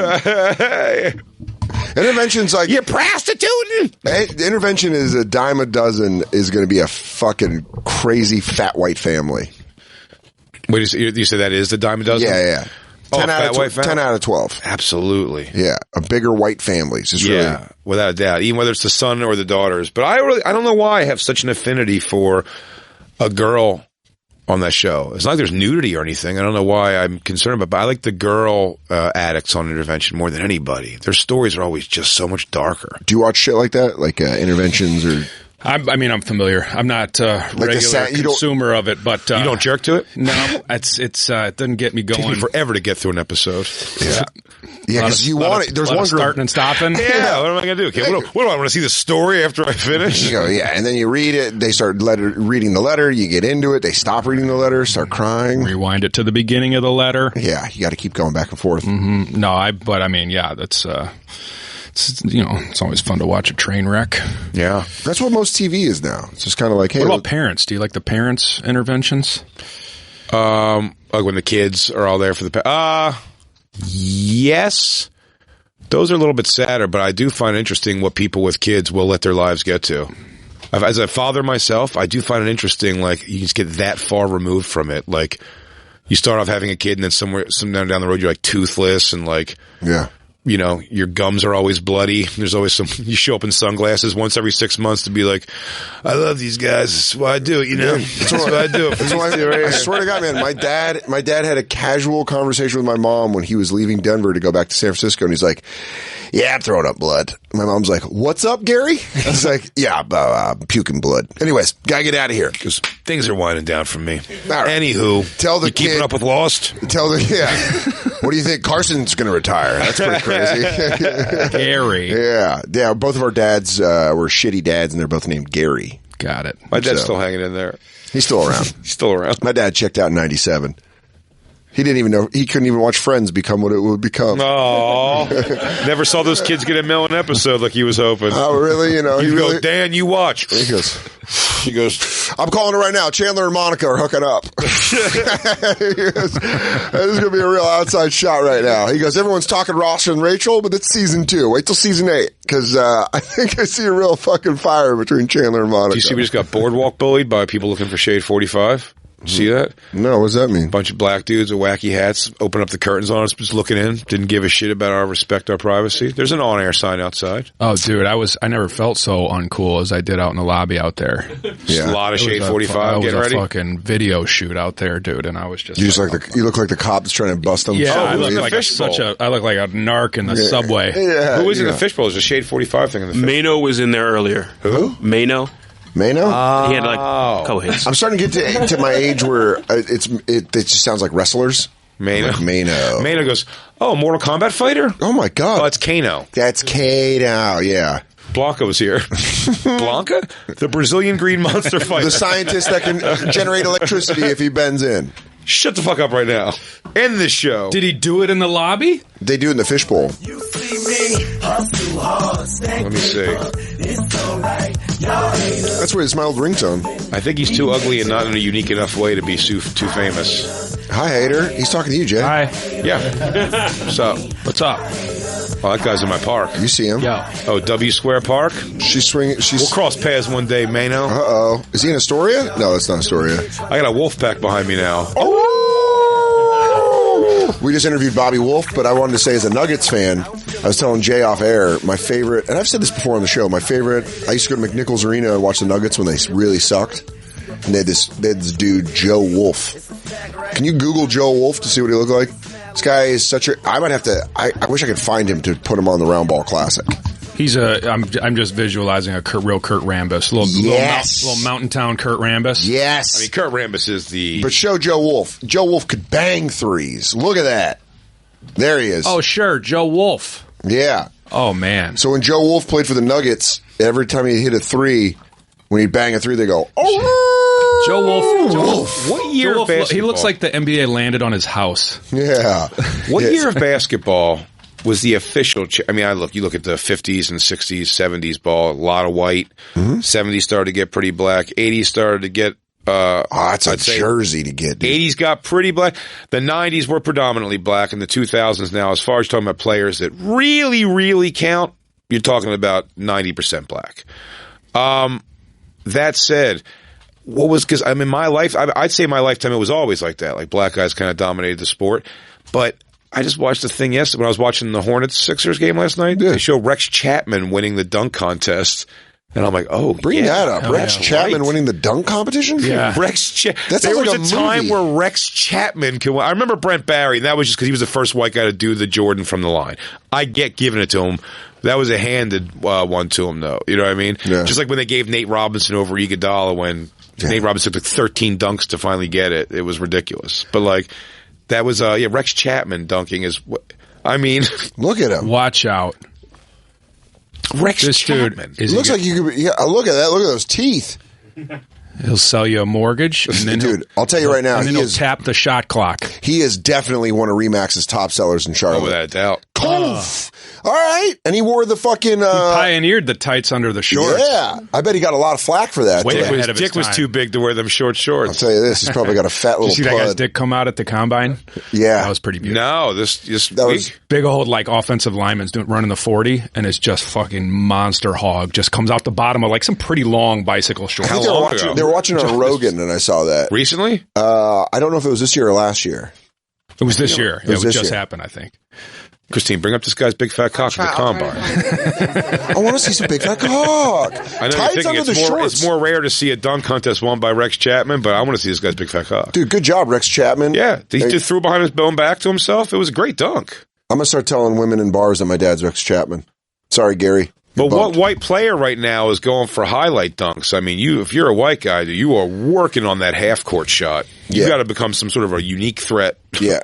Intervention's like, you're prostituting. Intervention is a dime a dozen is going to be a fucking crazy fat white family. Wait, you said that is the dime a dozen? Yeah. 10 out of 12. Absolutely. Yeah. A bigger white families. It's really, without a doubt. Even whether it's the son or the daughters. But I don't know why I have such an affinity for a girl on that show. It's not like there's nudity or anything. I don't know why I'm concerned about it, but I like the girl addicts on intervention more than anybody. Their stories are always just so much darker. Do you watch shit like that? Like interventions or... I'm familiar. I'm not a regular consumer of it, but you don't jerk to it. No, it doesn't get me going. It takes me forever to get through an episode. Yeah, because you want it. There's one starting and stopping. Yeah, what am I going to do? Okay, what do I want to see the story after I finish? You go, and then you read it. They start reading the letter. You get into it. They stop reading the letter. Start crying. Rewind it to the beginning of the letter. Yeah, you got to keep going back and forth. Mm-hmm. No, that's. It's always fun to watch a train wreck. Yeah. That's what most TV is now. It's just kind of like, hey. What about parents? Do you like the parents' interventions? Like when the kids are all there for the... yes. Those are a little bit sadder, but I do find it interesting what people with kids will let their lives get to. As a father myself, I do find it interesting, like, you just get that far removed from it. Like, you start off having a kid, and then somewhere down the road, you're, like, toothless, and, like... Yeah. Your gums are always bloody. There's always you show up in sunglasses once every 6 months to be like, I love these guys. That's why I do it, That's what I do. I swear to God, man, my dad had a casual conversation with my mom when he was leaving Denver to go back to San Francisco, and he's like, yeah, I'm throwing up blood. My mom's like, what's up, Gary? He's like, yeah, puking blood. Anyways, gotta get out of here. Because things are winding down from me. Right. Anywho, tell the kid, keeping up with Lost? What do you think? Carson's going to retire. That's pretty crazy. Gary. Yeah. Both of our dads were shitty dads, and they're both named Gary. Got it. My dad's still hanging in there. He's still around. My dad checked out in 97. He didn't even know. He couldn't even watch Friends become what it would become. Oh, never saw those kids get a million episode like he was hoping. Oh, really? He goes, Dan, you watch. He goes, She goes, I'm calling her right now. Chandler and Monica are hooking up. This is going to be a real outside shot right now. He goes, everyone's talking Ross and Rachel, but it's season 2. Wait till season 8, because I think I see a real fucking fire between Chandler and Monica. do you see we just got boardwalk bullied by people looking for Shade 45? See that? No, what does that mean? Bunch of black dudes with wacky hats open up the curtains on us, just looking in. Didn't give a shit about our respect, our privacy. There's an on-air sign outside. Oh, dude, I never felt so uncool as I did out in the lobby out there. Yeah. A lot of Shade 45 getting ready. It was a fucking video shoot out there, dude, and I was just... You look like the cop that's trying to bust them. Yeah, I look like a narc in the subway. Yeah, who was in the fishbowl? There's a Shade 45 thing in the fishbowl. Mano was in there earlier. Who? Mano? He had like a couple hits. I'm starting to get to my age where it just sounds like wrestlers. Mano. Like Mano. Mano goes, oh, Mortal Kombat fighter? Oh, my God. Oh, it's Kano. That's Kano, yeah. Blanca was here. Blanca? The Brazilian green monster fighter. The scientist that can generate electricity if he bends in. Shut the fuck up right now. End this show. Did he do it in the lobby? They do it in the fishbowl. Let me see. That's where it's my old ringtone. I think he's too ugly and not in a unique enough way to be too famous. Hi, hater. He's talking to you, Jay. Hi. Yeah. What's up? What's up? Oh, that guy's in my park. You see him? Yeah. Oh, W Square Park? She's swinging. We'll cross paths one day, Mano. Uh-oh. Is he in Astoria? No, that's not Astoria. I got a wolf pack behind me now. Oh! We just interviewed Bobby Wolf, but I wanted to say as a Nuggets fan, I was telling Jay off air, my favorite, and I've said this before on the show, my favorite, I used to go to McNichols Arena and watch the Nuggets when they really sucked. And they had this dude, Joe Wolf. Can you Google Joe Wolf to see what he looked like? This guy is such a, I wish I could find him to put him on the Round Ball Classic. He's I'm just visualizing a real Kurt Rambis. Little mountain town Kurt Rambis. Yes. I mean, Kurt Rambis is the... But show Joe Wolf. Joe Wolf could bang threes. Look at that. There he is. Oh, sure. Joe Wolf. Yeah. Oh, man. So when Joe Wolf played for the Nuggets, every time he hit a three, when he'd bang a three, they go, oh! Joe Wolf. What year of basketball? He looks like the NBA landed on his house. Yeah. What year of basketball was the official... you look at the 50s and 60s, 70s ball, a lot of white. Mm-hmm. 70s started to get pretty black. 80s started to get... it's a jersey to get. Dude. 80s got pretty black. The 90s were predominantly black. And the 2000s now, as far as talking about players that really, really count, you're talking about 90% black. That said... because in my life, I'd say my lifetime it was always like that. Like black guys kind of dominated the sport. But I just watched the thing yesterday when I was watching the Hornets-Sixers game last night. Yeah. They show Rex Chapman winning the dunk contest. And I'm like, bring that up. Rex Chapman winning the dunk competition? Yeah. There was a time where Rex Chapman could win. I remember Brent Barry, and that was just because he was the first white guy to do the Jordan from the line. I get giving it to him. That was a handed one to him, though. You know what I mean? Yeah. Just like when they gave Nate Robinson over Iguodala when Nate Robinson took 13 dunks to finally get it. It was ridiculous. But, like, that was, Rex Chapman dunking is, look at him. Watch out. Rex Chapman. Dude, looks like you could, look at that. Look at those teeth. He'll sell you a mortgage. And then dude, I'll tell you right now. And then he'll tap the shot clock. He is definitely one of Remax's top sellers in Charlotte. Oh, without a doubt. All right. And he wore the fucking... he pioneered the tights under the shorts. Yeah. I bet he got a lot of flack for that. His dick was too big to wear them short shorts. I'll tell you this. He's probably got a fat little Did you see that guy's dick come out at the combine? Yeah. That was pretty beautiful. No, that was big old like offensive lineman's running the 40, and it's just fucking monster hog. Just comes out the bottom of like some pretty long bicycle shorts. I think they were watching on Rogan, and I saw that. Recently? I don't know if it was this year or last year. It was this year. It just happened, I think. Christine, bring up this guy's big fat cock at the combine. I want to see some big fat cock. I know you're thinking it's more rare to see a dunk contest won by Rex Chapman, but I want to see this guy's big fat cock. Dude, good job, Rex Chapman. Yeah, he just threw behind his bone back to himself. It was a great dunk. I'm going to start telling women in bars that my dad's Rex Chapman. Sorry, Gary. But what white player right now is going for highlight dunks? I mean, if you're a white guy, you are working on that half-court shot. You've got to become some sort of a unique threat. Yeah.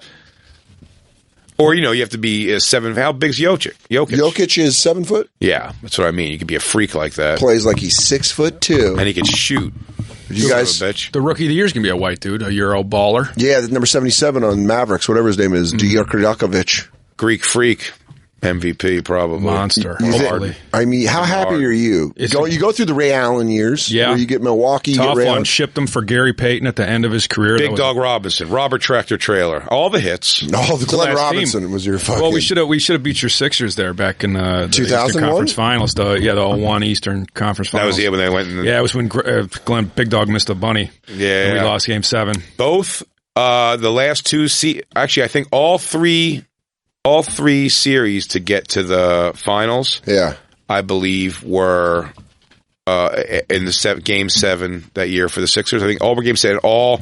Or, you have to be 7. How big's Jokic? Jokic is 7 foot? Yeah, that's what I mean. You could be a freak like that. Plays like he's 6'2". And he can shoot. You guys, the rookie of the year is going to be a white dude, a Euro baller. Yeah, number 77 on Mavericks, whatever his name is, Djurkovic. Greek freak. MVP, probably. Monster. I mean, how happy are you? You go through the Ray Allen years, where you get Milwaukee. Tough you get one. Shipped him for Gary Payton at the end of his career. Big Dog Robinson, Robert Tractor Trailer, all the hits. Oh, the Glenn Robinson was your fucking. Well, we should have beat your Sixers there back in the 2001 Eastern Conference Finals. The 01 Eastern Conference Finals. That was when they went. It was when Glenn Big Dog missed a bunny. Yeah, and we lost Game 7. Both the last two. Actually, I think all three series to get to the finals. Yeah, I believe were in the Game 7 that year for the Sixers. I think all were Game 7. All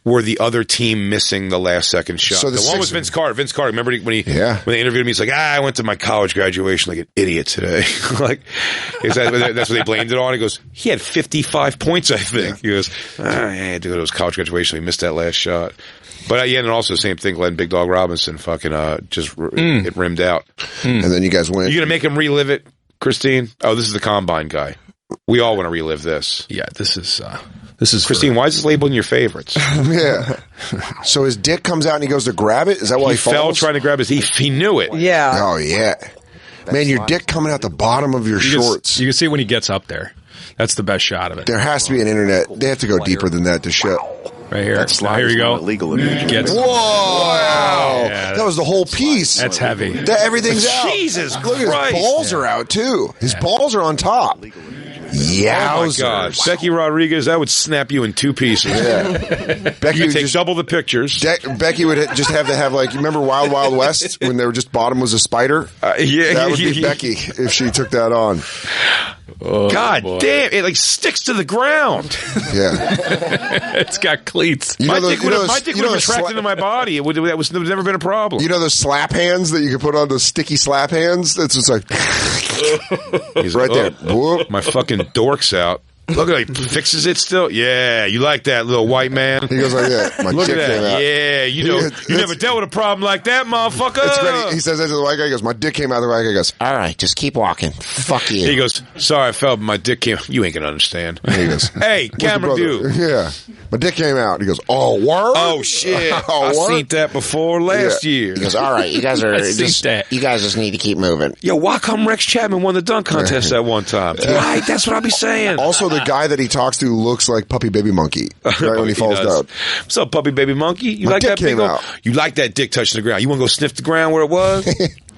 were the other team missing the last second shot. So the one was Vince Carter. Vince Carter, remember when they interviewed him, he's like, I went to my college graduation like an idiot today. Like, that's what they blamed it on. He goes, he had 55 points, I think. He goes, I had to go to his college graduation. He missed that last shot. But and also the same thing, Glenn Big Dog Robinson fucking it rimmed out. And then you guys win. You going to make him relive it, Christine? Oh, this is the Combine guy. We all want to relive this. Yeah, this is Christine, why is this label in your favorites? Yeah. So his dick comes out and he goes to grab it? Is that why he falls? Fell trying to grab his... He knew it. Yeah. Oh, yeah. Man, your dick coming out the bottom of your shorts. You can see when he gets up there. That's the best shot of it. There has to be an internet. They have to go deeper than that to show. Right here. Here you go. Whoa! Wow. Yeah. That was the whole piece. That's heavy. Everything's out. Jesus Look, Christ. his balls are out, too. His balls are on top. Yeah. Oh, my God. Becky Rodriguez, that would snap you in two pieces. Yeah. Becky you would take double the pictures. Becky would just have to have, like, you remember Wild Wild West when they were just bottom was a spider? Yeah. That would be Becky if she took that on. Oh, God damn. It, like, sticks to the ground. Yeah. It's got cleats. My dick would have retracted into my body. It would have never been a problem. You know those slap hands that you can put on those sticky slap hands? That's just like... He's right there. Whoop. My fucking dork's out. Look at he fixes it still. Yeah, you like that, little white man. He goes like that. My Look dick at came that. out. Yeah, you never dealt with a problem like that, motherfucker. It's great. He says that to the white guy. He goes, my dick came out. The white guy goes, all right, just keep walking. Fuck you. He goes, sorry, I fell, but my dick came out. You ain't gonna understand. He goes, hey, camera view. Yeah. My dick came out. He goes, oh, word? Oh, shit. I seen that before last year. He goes, all right, you guys are you guys just need to keep moving. Yo, why come Rex Chapman won the dunk contest that one time? Right, that's what I be saying. Also, the guy that he talks to looks like Puppy Baby Monkey right when he falls down. What's up, Puppy Baby Monkey? You My like dick that big came out. You like that dick touching the ground. You want to go sniff the ground where it was?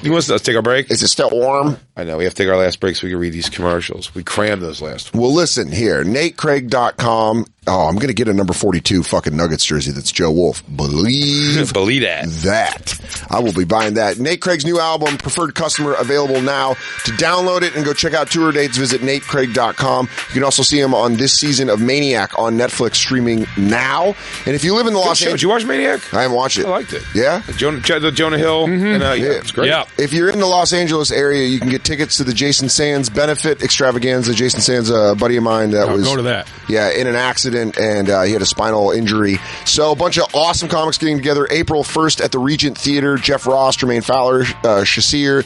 You want us to take our break? Is it still warm? I know. We have to take our last break so we can read these commercials. We crammed those last. Well, listen here. NateCraig.com. Oh, I'm going to get a number 42 fucking Nuggets jersey that's Joe Wolf. Believe that. I will be buying that. Nate Craig's new album, Preferred Customer, available now. To download it and go check out tour dates, visit NateCraig.com. You can also see him on this season of Maniac on Netflix, streaming now. And if you live in the Los Angeles... Did you watch Maniac? I haven't watched it. I liked it. Yeah? The Jonah Hill. Mm-hmm. And, yeah, it's great. Yeah. If you're in the Los Angeles area, you can get tickets to the Jason Sands benefit extravaganza. Jason Sands, a buddy of mine that was... Go to that. Yeah, in an accident, and he had a spinal injury. So a bunch of awesome comics getting together. April 1st at the Regent Theater. Jeff Ross, Jermaine Fowler, Sashir.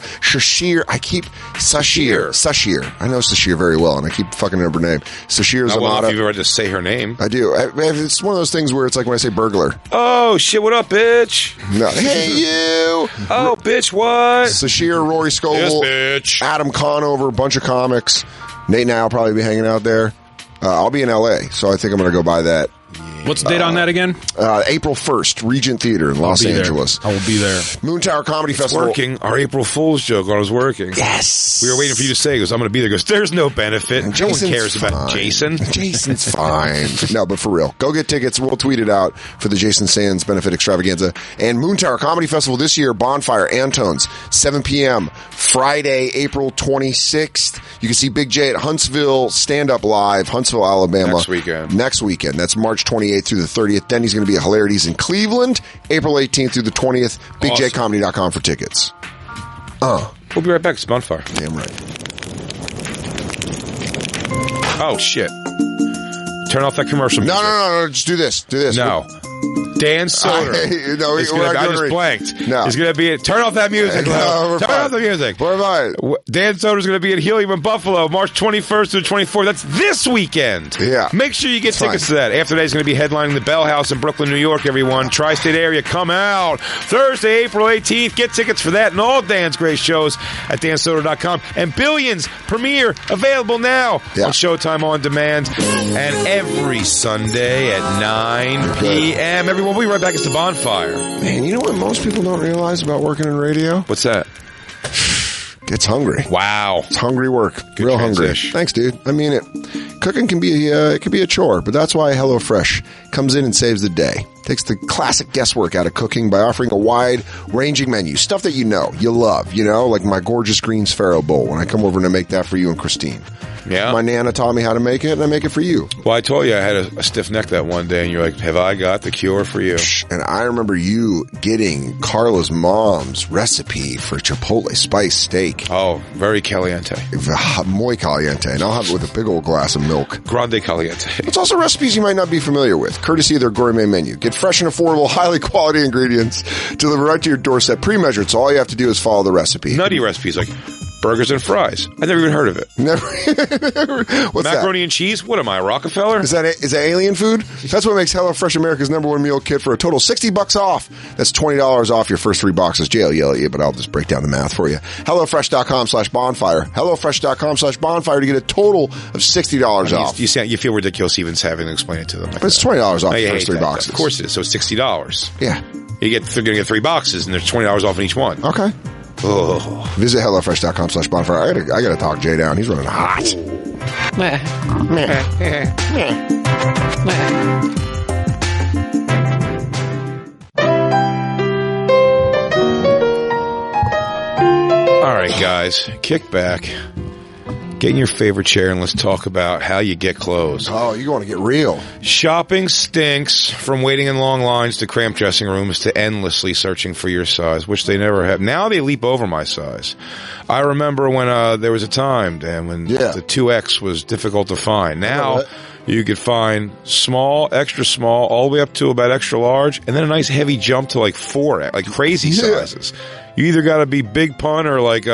I know Sashir very well, and I keep fucking up her name. Sashir Zamata. I don't know if you've ever just say her name. I do. It's one of those things where it's like when I say burglar. Oh, shit, what up, bitch? No. Hey, you! Oh, bitch, what? Sashir, Rory Scovel. Yes, bitch. Adam Conover, a bunch of comics. Nate and I will probably be hanging out there. I'll be in LA, so I think I'm going to go buy that. What's the date on that again? April 1st, Regent Theater in Los Angeles. I will be there. Moon Tower Comedy Festival. Working. Our April Fool's joke was working. Yes. We were waiting for you to say, he goes, I'm going to be there. He goes, there's no benefit. No one cares about Jason. Jason's fine. No, but for real. Go get tickets. We'll tweet it out for the Jason Sands benefit extravaganza. And Moon Tower Comedy Festival this year, Bonfire, Antones, 7 p.m. Friday, April 26th. You can see Big J at Huntsville Stand Up Live, Huntsville, Alabama. Next weekend. That's March 28th through the 30th. Then he's going to be at Hilarities in Cleveland, April 18th through the 20th. BigJComedy.com for tickets. We'll be right back. It's Bonfire. Damn right. Oh, shit. Turn off that commercial music. No. Just do this. No. Dan Soder. I just blanked. No. He's going to be turn off that music. Turn off the music. We're fine. Dan Soder's going to be at Helium in Buffalo, March 21st to the 24th. That's this weekend. Yeah. Make sure you get tickets to that. After that, he's going to be headlining the Bell House in Brooklyn, New York, everyone. Tri-State area, come out. Thursday, April 18th. Get tickets for that and all Dan's great shows at dansoder.com. And Billions premiere available now on Showtime On Demand. And every Sunday at 9 p.m. Everyone, we'll be right back. It's the Bonfire. Man, you know what most people don't realize about working in radio? What's that? It's hungry. Wow. It's hungry work. Good Real transition. hungry. Thanks, dude. I mean it. Cooking can be it can be a chore, but that's why HelloFresh comes in and saves the day. Takes the classic guesswork out of cooking by offering a wide-ranging menu. Stuff that you know, you love, like my gorgeous green Sphero bowl when I come over and I make that for you and Christine. Yeah. My Nana taught me how to make it, and I make it for you. Well, I told you I had a stiff neck that one day, and you're like, have I got the cure for you? And I remember you getting Carla's mom's recipe for Chipotle spice steak. Oh, very caliente. Muy caliente. And I'll have it with a big old glass of milk. Grande caliente. It's also recipes you might not be familiar with, courtesy of their gourmet menu. Get fresh and affordable, highly quality ingredients delivered right to your doorstep, pre-measured, so all you have to do is follow the recipe. Nutty recipes like burgers and fries. I never even heard of it. Never. What's macaroni that? and cheese? What am I, Rockefeller? Is that alien food? That's what makes HelloFresh America's #1 meal kit for a total $60 off. That's $20 off your first 3 boxes. Jay will yell at you, but I'll just break down the math for you. HelloFresh.com/bonfire. HelloFresh.com/bonfire to get a total of $60 off. You feel ridiculous even having to explain it to them. But it's $20 off your first 3 boxes. Of course it is. So it's $60. Yeah. They're going to get 3 boxes, and there's $20 off in each one. Okay. Oh. Visit HelloFresh.com/bonfire. I gotta talk Jay down. He's running hot. All right, guys, kick back. Get in your favorite chair and let's talk about how you get clothes. Oh, you want to get real. Shopping stinks, from waiting in long lines to cramped dressing rooms to endlessly searching for your size, which they never have. Now they leap over my size. I remember when there was a time, Dan, when the 2X was difficult to find. Now you could find small, extra small, all the way up to about extra large, and then a nice heavy jump to like 4X, like crazy sizes. You either got to be Big Pun or like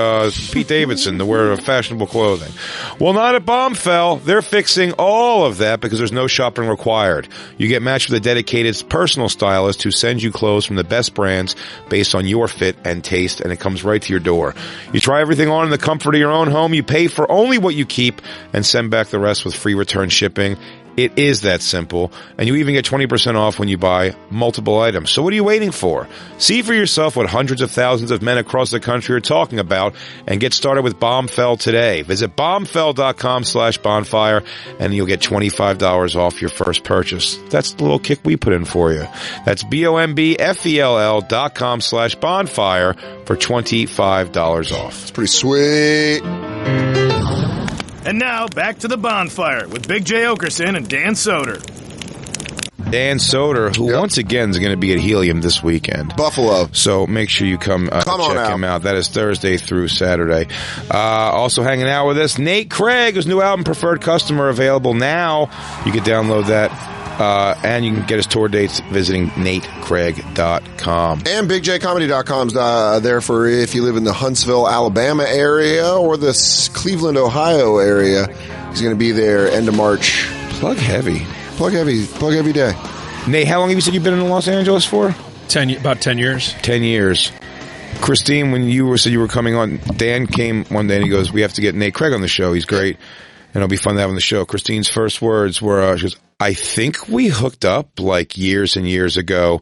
Pete Davidson to wear fashionable clothing. Well, not at Bombfell. They're fixing all of that because there's no shopping required. You get matched with a dedicated personal stylist who sends you clothes from the best brands based on your fit and taste, and it comes right to your door. You try everything on in the comfort of your own home. You pay for only what you keep and send back the rest with free return shipping. It is that simple, and you even get 20% off when you buy multiple items. So what are you waiting for? See for yourself what hundreds of thousands of men across the country are talking about and get started with Bombfell today. Visit bombfell.com/bonfire and you'll get $25 off your first purchase. That's the little kick we put in for you. That's bombfell.com/bonfire for $25 off. It's pretty sweet. And now, back to the Bonfire with Big J. Okerson and Dan Soder. Dan Soder, who once again is going to be at Helium this weekend. Buffalo. So make sure you come check him out. That is Thursday through Saturday. Also hanging out with us, Nate Craig, whose new album, Preferred Customer, available now. You can download that. And you can get his tour dates visiting natecraig.com. And BigJComedy.com's there for if you live in the Huntsville, Alabama area or the Cleveland, Ohio area. He's going to be there end of March. Plug heavy. Plug every day. Nate, how long have you said you've been in Los Angeles for? About 10 years. 10 years. Christine, when you said you were coming on, Dan came one day and he goes, we have to get Nate Craig on the show. He's great. And it'll be fun to have on the show. Christine's first words were, she goes, I think we hooked up like years and years ago.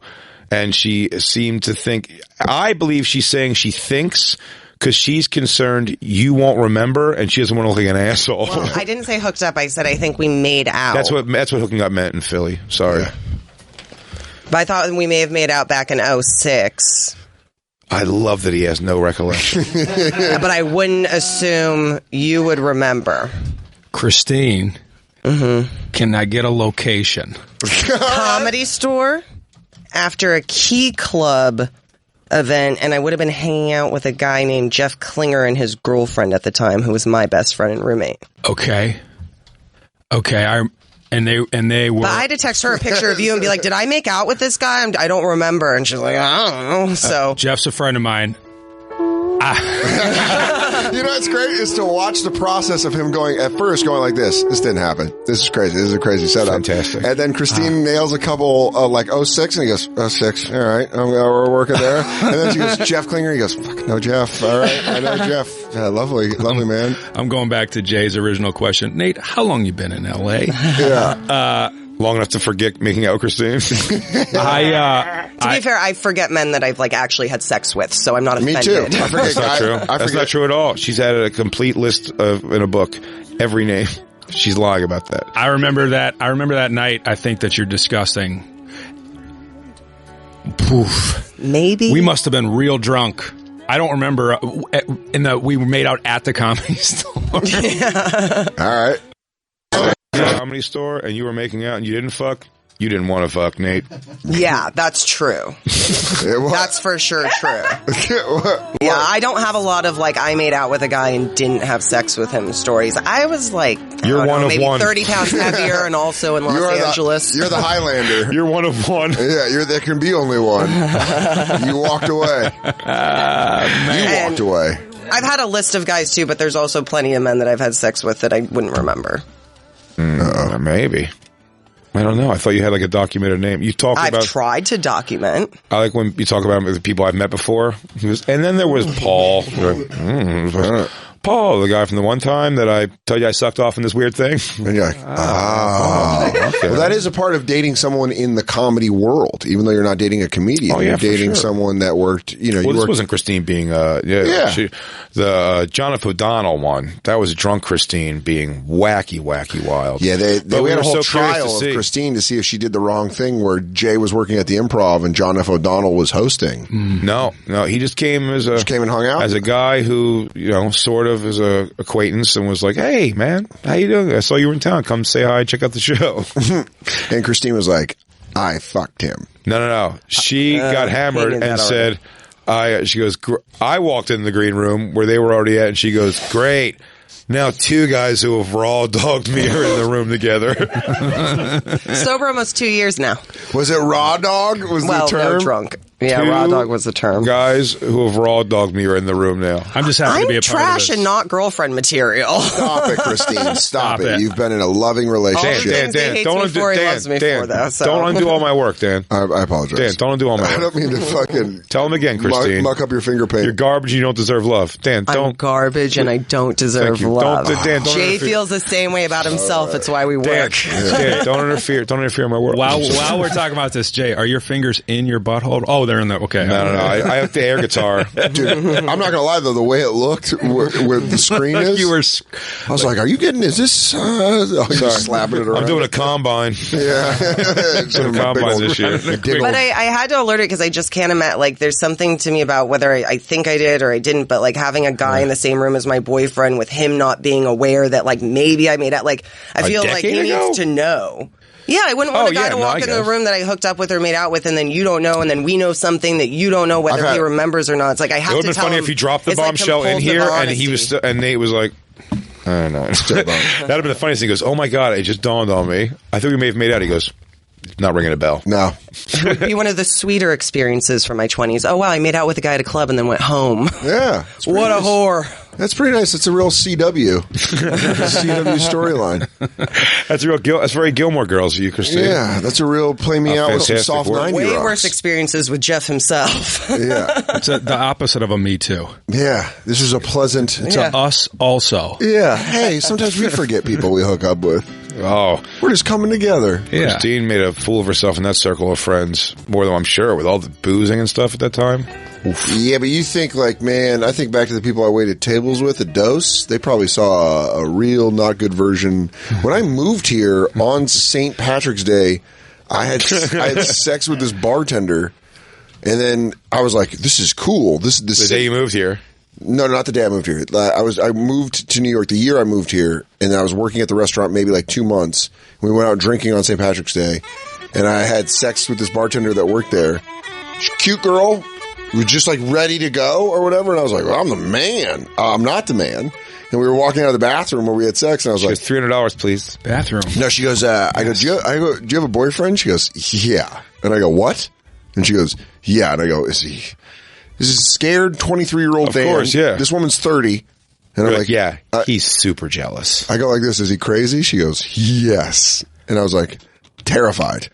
And she seemed to think, I believe she's saying she thinks because she's concerned you won't remember and she doesn't want to look like an asshole. Well, I didn't say hooked up. I said I think we made out. That's what hooking up meant in Philly. Sorry. Yeah. But I thought we may have made out back in 2006. I love that he has no recollection. But I wouldn't assume you would remember. Christine, can I get a location? Comedy Store after a Key Club event, and I would have been hanging out with a guy named Jeff Klinger and his girlfriend at the time, who was my best friend and roommate. Okay. And they were. But I had to text her a picture of you and be like, "Did I make out with this guy? I don't remember." And she's like, "I don't know." So Jeff's a friend of mine. You know what's great is to watch the process of him going like this. This didn't happen. This is crazy. This is a crazy setup. Fantastic. And then Christine nails a couple like 06 and he goes, 06. All right. We're working there. And then she goes, Jeff Klinger. He goes, fuck no, Jeff. All right. I know Jeff. Yeah, lovely man. I'm going back to Jay's original question. Nate, how long you been in LA? Yeah. Long enough to forget making out with Christine. to be fair, I forget men that I've like actually had sex with, so I'm not offended. Me too. I forget. That's not true. That's not true at all. She's had a complete list in a book. Every name. She's lying about that. I remember that night. I think that you're disgusting. Poof. Maybe. We must have been real drunk. I don't remember. We made out at the Comedy Store. All right. Comedy store and you were making out and you didn't fuck, you didn't want to fuck, Nate. Yeah, that's true. That's for sure true. Yeah, I don't have a lot of like I made out with a guy and didn't have sex with him stories. I was like, maybe 30 pounds heavier and also in Los Angeles. You're the Highlander. You're one of one. Yeah, there can be only one. You walked away. You walked away. I've had a list of guys too, but there's also plenty of men that I've had sex with that I wouldn't remember. Maybe. I don't know. I thought you had like a documented name. You talked about. I've tried to document. I like when you talk about the people I've met before. And then there was Paul. Paul, the guy from the one time that I told you I sucked off in this weird thing. And you're like, okay. Well, that is a part of dating someone in the comedy world, even though you're not dating a comedian. You're dating someone that worked, this wasn't Christine being, the Jonathan O'Donnell one. That was drunk Christine being wacky wild. Yeah, we had a whole trial of Christine to see if she did the wrong thing where Jay was working at the Improv and John F. O'Donnell was hosting. No, he just came and hung out? As a guy who, sort of as a acquaintance and was like, hey man, how you doing? I saw you were in town. Come say hi, check out the show. And Christine was like, I fucked him. No. She got hammered and said, she goes, I walked in the green room where they were already at and she goes, great. Now 2 guys who have raw dogged me are in the room together. Sober almost 2 years now. Was it raw dog? The term? No, drunk. Yeah, raw dog was the term. Guys who have raw dogged me are in the room now. I'm just happy to be a part of this. I'm trash and not girlpriend material. Stop it, Christine. Stop it. You've been in a loving relationship. Dan, don't undo all my work, Dan. I apologize. Dan, don't undo all my work. I don't mean to fucking... Tell him again, Christine. Muck up your finger paint. You're garbage and you don't deserve love. Dan, don't... I'm garbage and I don't deserve love. Dan, Jay feels the same way about himself. It's why we work. Dan, don't interfere in my work. While we're talking about this, Jay, are your fingers in your butthole? Oh, they're in there. Okay. No. I have the air guitar. Dude, I'm not gonna lie though, the way it looked where the screen is, I was like, "Are you getting? Is this?" You're slapping it around. I'm doing a combine. Yeah, doing a combine this year. But I had to alert it because I just can't imagine. Like, there's something to me about whether I think I did or I didn't. But like having a guy in the same room as my boyfriend with him not being aware that like maybe I made out. Like I feel like he needs to know. Yeah, I wouldn't want a guy to walk into a room that I hooked up with or made out with, and then you don't know, and then we know something that you don't know whether he remembers or not. It's like I have to tell him. It would have been funny if he dropped the bombshell in here, and he was, and Nate was like, I don't know. That'd have been the funniest thing. He goes, "Oh my god, it just dawned on me. I think we may have made out." He goes, "Not ringing a bell." No. It would be one of the sweeter experiences from my 20s. Oh wow, I made out with a guy at a club and then went home. Yeah. What a whore. That's pretty nice. It's a real CW. CW storyline. That's very Gilmore Girls, you, Christine. Yeah, that's a real play me out with some soft 90s. Way worse experiences with Jeff himself. Yeah. It's the opposite of a Me Too. Yeah. This is a pleasant... To us also. Yeah. Hey, sometimes we forget people we hook up with. Oh. We're just coming together. Yeah. Christine made a fool of herself in that circle of friends, more than I'm sure, with all the boozing and stuff at that time. Oof. Yeah, but you think like, man, I think back to the people I waited tables with at Dose. They probably saw a real not good version. When I moved here on St. Patrick's Day, I had sex with this bartender, and then I was like, "This is cool." The day you moved here. No, not the day I moved here. I moved to New York the year I moved here, and I was working at the restaurant maybe like 2 months. We went out drinking on St. Patrick's Day, and I had sex with this bartender that worked there. Cute girl. Was just like ready to go or whatever. And I was like, well, I'm the man. I'm not the man. And And we were walking out of the bathroom where we had sex, and I was like, $300, please. Bathroom. No, she goes, I go, do you have a boyfriend? She goes, yeah. And I go, what? And she goes, yeah. And I go, is he scared 23-year-old Dan? Of course, yeah. This woman's 30. And I'm like, yeah, he's super jealous. I go like this, is he crazy? She goes, yes. And I was like, terrified.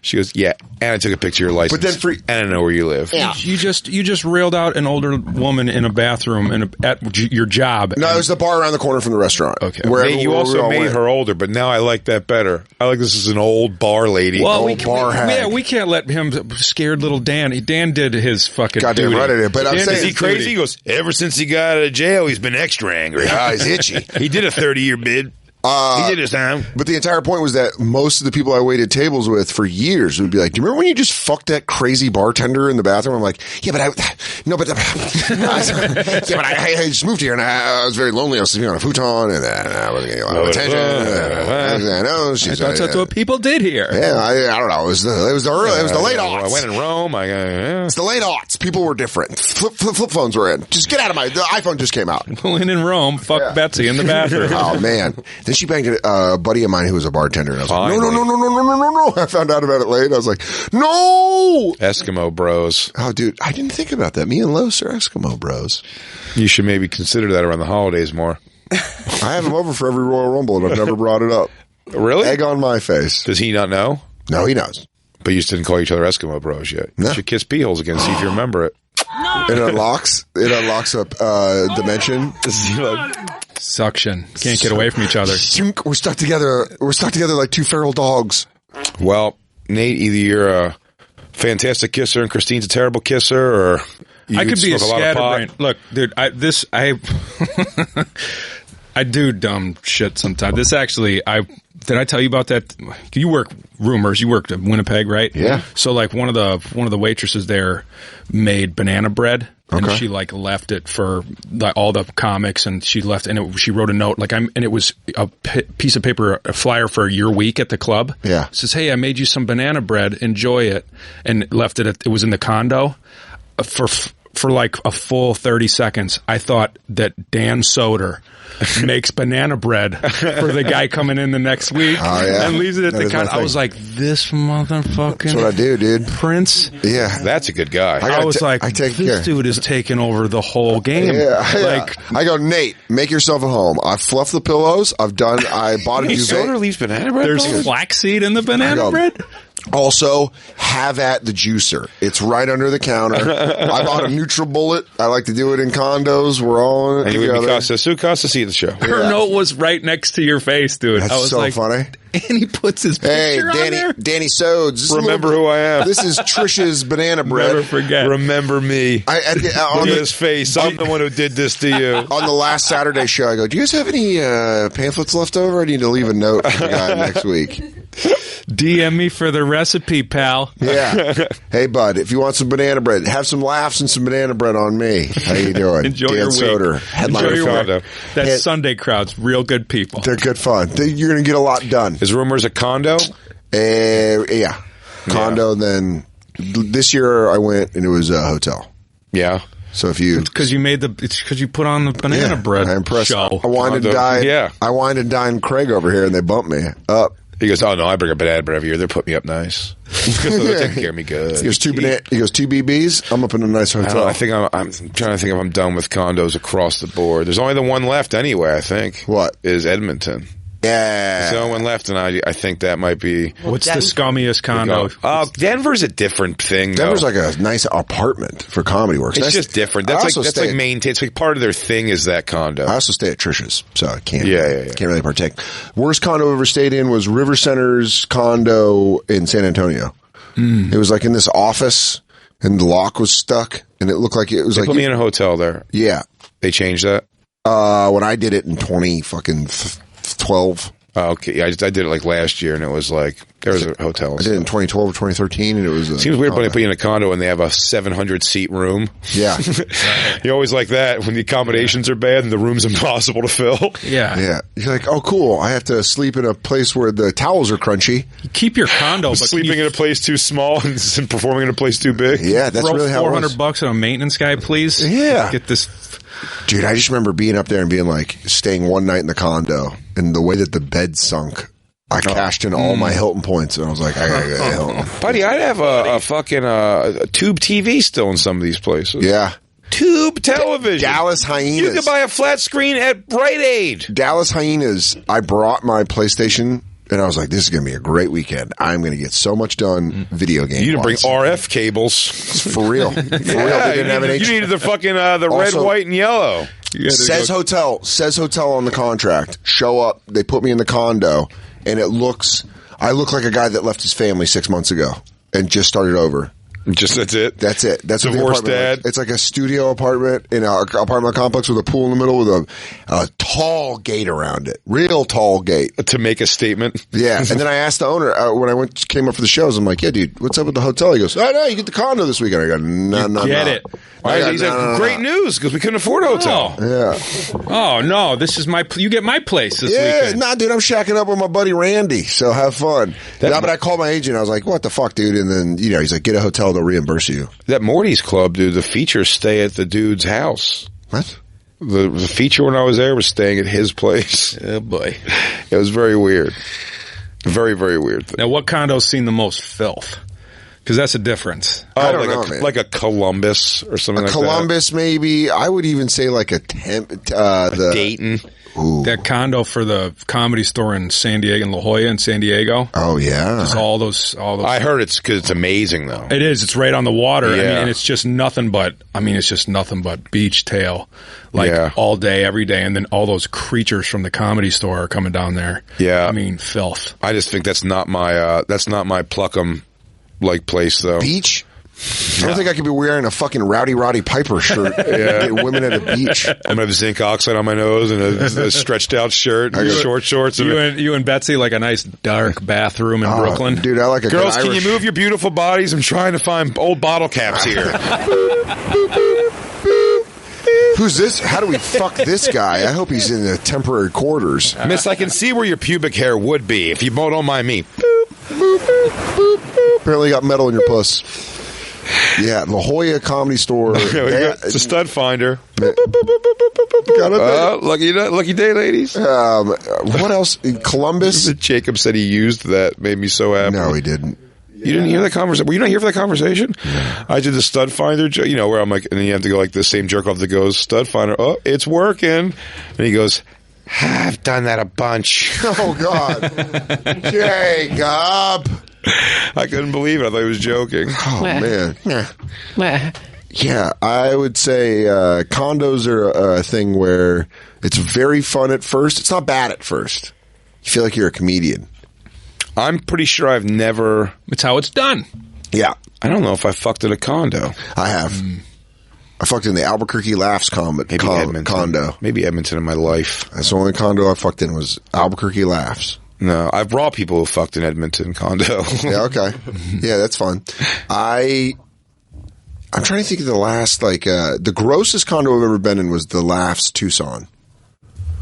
She goes, yeah, and I took a picture of your license. But then and I know where you live. Yeah. You just railed out an older woman in a bathroom at your job. No, it was the bar around the corner from the restaurant. Okay. You also made her older, but now I like that better. I like this as an old bar lady. Well, old bar hag. We can't let him scared little Dan. Dan did his fucking goddamn duty. right I did. But I'm saying, is he crazy? He goes, ever since he got out of jail, he's been extra angry. He's itchy. He did a 30-year bid. He did his time. But the entire point was that most of the people I waited tables with for years would be like, do you remember when you just fucked that crazy bartender in the bathroom? I'm like, yeah, but I just moved here and I was very lonely. I was sleeping on a futon and I wasn't getting a lot of attention. I know. That's what people did here. Yeah, I don't know. It was the late aughts. I went in Rome. It's the late aughts. People were different. Flip phones were in. Just get out of the iPhone just came out. When in Rome, fuck Betsy in the bathroom. Oh, man. Then she banged a buddy of mine who was a bartender. And I was like, no. I found out about it late. I was like, no. Eskimo bros. Oh, dude, I didn't think about that. Me and Los are Eskimo bros. You should maybe consider that around the holidays more. I have him over for every Royal Rumble, and I've never brought it up. Really? Egg on my face. Does he not know? No, he knows. But you just didn't call each other Eskimo bros yet. No. You should kiss pee holes again, see if you remember it. It unlocks a dimension. Suction. Can't get away from each other. We're stuck together. We're stuck together like two feral dogs. Well, Nate, either you're a fantastic kisser and Christine's a terrible kisser, or I could be a scatterbrain. Look, dude, I I do dumb shit sometimes. This actually, did I tell you about that? You work rumors. You worked at Winnipeg, right? Yeah. So like one of the waitresses there made banana bread, and she like left it for all the comics, and she left, and she wrote a note and it was a piece of paper, a flyer for your week at the club. Yeah. It says, hey, I made you some banana bread. Enjoy it, and left it. It was in the condo for like a full 30 seconds. I thought that Dan Soder makes banana bread for the guy coming in the next week and leaves it at the counter. I was like, this motherfucking That's what I do, dude. Prince. Yeah. That's a good guy. I was like, this dude is taking over the whole game. I go, Nate, make yourself at home. I fluff the pillows. I bought a duvet. Soder leaves banana bread? There's flaxseed in the banana bread? Also, have at the juicer. It's right under the counter. I bought a NutriBullet. I like to do it in condos. We're all in it together. Su Casa see the show. Her note was right next to your face, dude. That's I was so like, funny. And he puts his picture on there. Danny Sodes. Remember who I am. This is Trisha's banana bread. Never forget. Remember me. Look at his face. I'm the one who did this to you. On the last Saturday show, I go, do you guys have any pamphlets left over? I need to leave a note for the guy next week. DM me for the recipe, pal. Yeah. Hey, bud, if you want some banana bread, have some laughs and some banana bread on me. How you doing? Enjoy Dan your Soder, week. headliner Enjoy your condo. That Sunday crowd's real good people. They're good fun. You're going to get a lot done. Is Rumors a condo? Yeah. Condo, then this year I went and it was a hotel. Yeah. So if you... It's because you put on the banana bread show. I wanted to dine Craig over here and they bumped me up. He goes, oh no, I bring a banana bread every year. They're putting me up nice. They're taking care of me good. He goes, two BBs. I'm up in a nice hotel. I'm trying to think if I'm done with condos across the board. There's only the one left anyway, I think. What? Is Edmonton. Yeah. There's the only one left, and I think that might be... What's the scummiest condo? Denver's a different thing, though. Denver's like a nice apartment for Comedy Works. It's just different. That's like maintained. It's like part of their thing is that condo. I also stay at Trisha's, so I can't really partake. Worst condo I ever stayed in was River Center's condo in San Antonio. It was like in this office, and the lock was stuck, and it looked like it was they put me in a hotel there. Yeah. They changed that? When I did it in 2012. Oh, okay. Yeah, I did it like last year, and it was like There was a hotel. I did it in 2012 or 2013, and it was... Seems weird when they put you in a condo and they have a 700-seat room. Yeah. You always like that when the accommodations are bad and the room's impossible to fill. Yeah. Yeah. You're like, oh, cool. I have to sleep in a place where the towels are crunchy. You keep your condo, but sleeping in a place too small and performing in a place too big. Yeah, that's really how it was. $400 on a maintenance guy, please. Yeah. Get this... Dude, I just remember being up there and being like, staying one night in the condo, and the way that the bed sunk, I cashed in all my Hilton points, and I was like, I gotta go to Hilton. Buddy, I'd have a fucking tube TV still in some of these places. Yeah. Tube television. Dallas Hyenas. You could buy a flat screen at Rite Aid. Dallas Hyenas, I brought my PlayStation, and I was like, this is going to be a great weekend. I'm going to get so much done video game. You didn't bring RF cables. For real. For real. They didn't have an You needed the fucking the red, white, and yellow. Says hotel on the contract. Show up. They put me in the condo, and I look like a guy that left his family 6 months ago and just started over. That's it? That's it. That's what the divorced apartment dad? Like. It's like a studio apartment in an apartment complex with a pool in the middle with a tall gate around it. Real tall gate. To make a statement? Yeah. And then I asked the owner, when came up for the shows, I'm like, yeah, dude, what's up with the hotel? He goes, oh, no, you get the condo this weekend. I go, no. Get it. He's like, great news, because we couldn't afford a hotel. Yeah. Oh, no, this is you get my place this weekend. Nah, dude, I'm shacking up with my buddy Randy, so have fun. But I called my agent. I was like, what the fuck, dude? And then, he's like, get a hotel, they'll reimburse you. That Morty's Club, dude, the features stay at the dude's house. What? The feature when I was there was staying at his place. Oh, boy. It was very weird. Very, very weird. Now, what condo's seen the most filth? Because that's a difference. I don't know, man. Like a Columbus or something like that. Columbus, maybe. I would even say like a Dayton. Ooh. That condo for the Comedy Store in San Diego, in La Jolla in San Diego. Oh, yeah. Just all those. I heard it's because it's amazing, though. It is. It's right on the water. Yeah. And it's just nothing but beach tail. All day, every day. And then all those creatures from the Comedy Store are coming down there. Yeah. I mean, filth. I just think that's not my Pluckham place, though. Beach? I don't think I could be wearing a fucking Rowdy Roddy Piper shirt. Get women at a beach. I'm gonna have zinc oxide on my nose and a stretched out shirt and short shorts. You and Betsy like a nice dark bathroom in Brooklyn. Dude, I like a girls. good Can Irish... you move your beautiful bodies? I'm trying to find old bottle caps here. Who's this? How do we fuck this guy? I hope he's in the temporary quarters. Miss, I can see where your pubic hair would be if you don't mind me. Boop, boop, boop, boop, boop. Apparently you got metal in your puss. Yeah, La Jolla Comedy Store. It's a stud finder. Lucky day, ladies. What else? Columbus? Jacob said he used that. Made me so happy. No, he didn't. You didn't hear that conversation? Were you not here for that conversation? No. I did the stud finder, where I'm like, and then you have to go like the same jerk off that goes, stud finder, oh, it's working. And he goes, I've done that a bunch. Oh, God. Jacob. I couldn't believe it. I thought he was joking. Oh, man. Yeah, I would say condos are a thing where it's very fun at first. It's not bad at first. You feel like you're a comedian. I'm pretty sure I've never... It's how it's done. Yeah. I don't know if I fucked at a condo. I have. I fucked in the Albuquerque Laughs condo. Maybe Edmonton in my life. That's the only condo I fucked in was Albuquerque Laughs. No, I've brought people who fucked in Edmonton condo. Yeah, okay. Yeah, that's fun. I'm trying to think of the last, the grossest condo I've ever been in was the Laughs Tucson.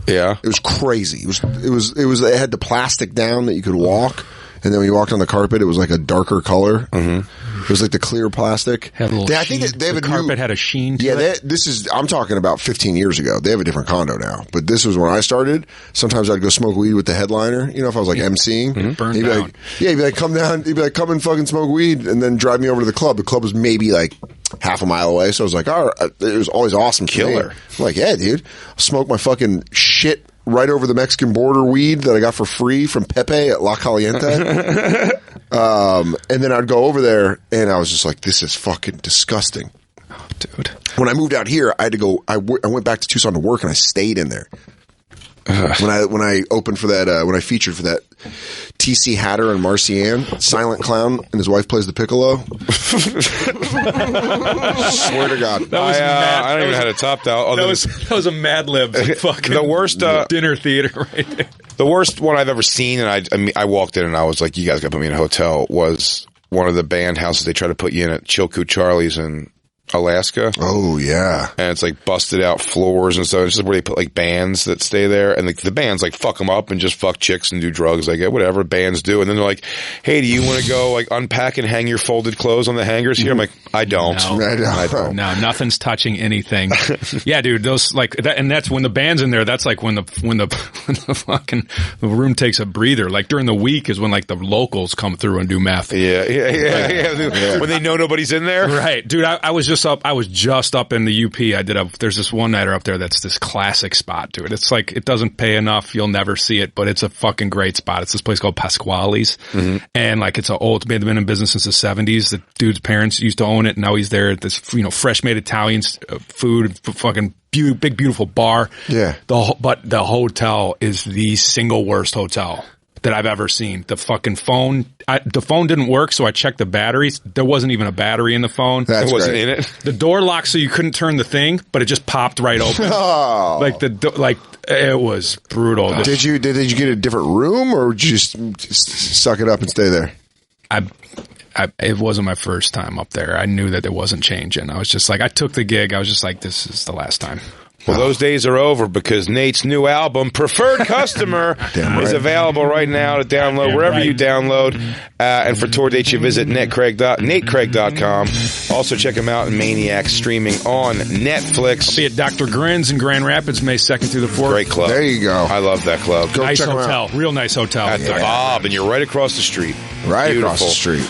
Yeah. It was crazy. It had the plastic down that you could walk, and then when you walked on the carpet, it was like a darker color. Mm-hmm. It was like the clear plastic. Had a little sheen. The carpet had a sheen to it. I'm talking about 15 years ago. They have a different condo now, but this was when I started. Sometimes I'd go smoke weed with the headliner, if I was like emceeing. Mm-hmm. Burned down. He'd be like, come down. He'd be like, come and fucking smoke weed, and then drive me over to the club. The club was maybe like half a mile away, so I was like, all right. It was always awesome. Killer. I'm like, yeah, dude. I'll smoke my fucking shit right over the Mexican border weed that I got for free from Pepe at La Caliente. And then I'd go over there, and I was just like, this is fucking disgusting. Oh, dude. When I moved out here, I had to go, I went back to Tucson to work, and I stayed in there. When I opened for that, when I featured for that TC Hatter and Marcianne, silent clown, and his wife plays the piccolo. Swear to God. I don't even know how to top that. That was a Mad Lib fucking the worst dinner theater right there. The worst one I've ever seen, and I walked in and I was like, you guys got to put me in a hotel, was one of the band houses they try to put you in at Chilkoot Charlie's in Alaska. Oh, yeah. And it's like busted out floors and stuff. It's just where they put like bands that stay there. And the bands like fuck them up and just fuck chicks and do drugs. Like whatever bands do. And then they're like, hey, do you want to go like unpack and hang your folded clothes on the hangers here? I'm like, I don't. I don't. No, nothing's touching anything. Yeah, dude, those like that, and that's when the band's in there. That's like when the fucking the room takes a breather. Like during the week is when like the locals come through and do meth. Yeah. When they know nobody's in there. Right. Dude, I was just up in the UP. There's this one nighter up there that's this classic spot, dude. It's like, it doesn't pay enough. You'll never see it, but it's a fucking great spot. It's this place called Pasquale's. Mm-hmm. And like, it's been in business since the 70s. The dude's parents used to own it. And now he's there at this, fresh made Italian food, fucking big, beautiful bar. Yeah. But the hotel is the single worst hotel that I've ever seen. The fucking phone, the phone didn't work, so I checked the batteries. There wasn't even a battery in the phone. It wasn't in it. The door locked, so you couldn't turn the thing, but it just popped right open. Oh. It was brutal. Did you get a different room, or did you just suck it up and stay there? It wasn't my first time up there. I knew that it wasn't changing. I was just like, I took the gig. I was just like, this is the last time. Well, those days are over because Nate's new album, Preferred Customer, is available right now to download wherever you download. And for tour dates, you visit natecraig.com. Also, check him out in Maniac, streaming on Netflix. I'll be at Dr. Grin's in Grand Rapids, May 2nd through the 4th. Great club. There you go. I love that club. Go nice check hotel. Real nice hotel. At the Bob, and you're right across the street. Right Beautiful. across the street.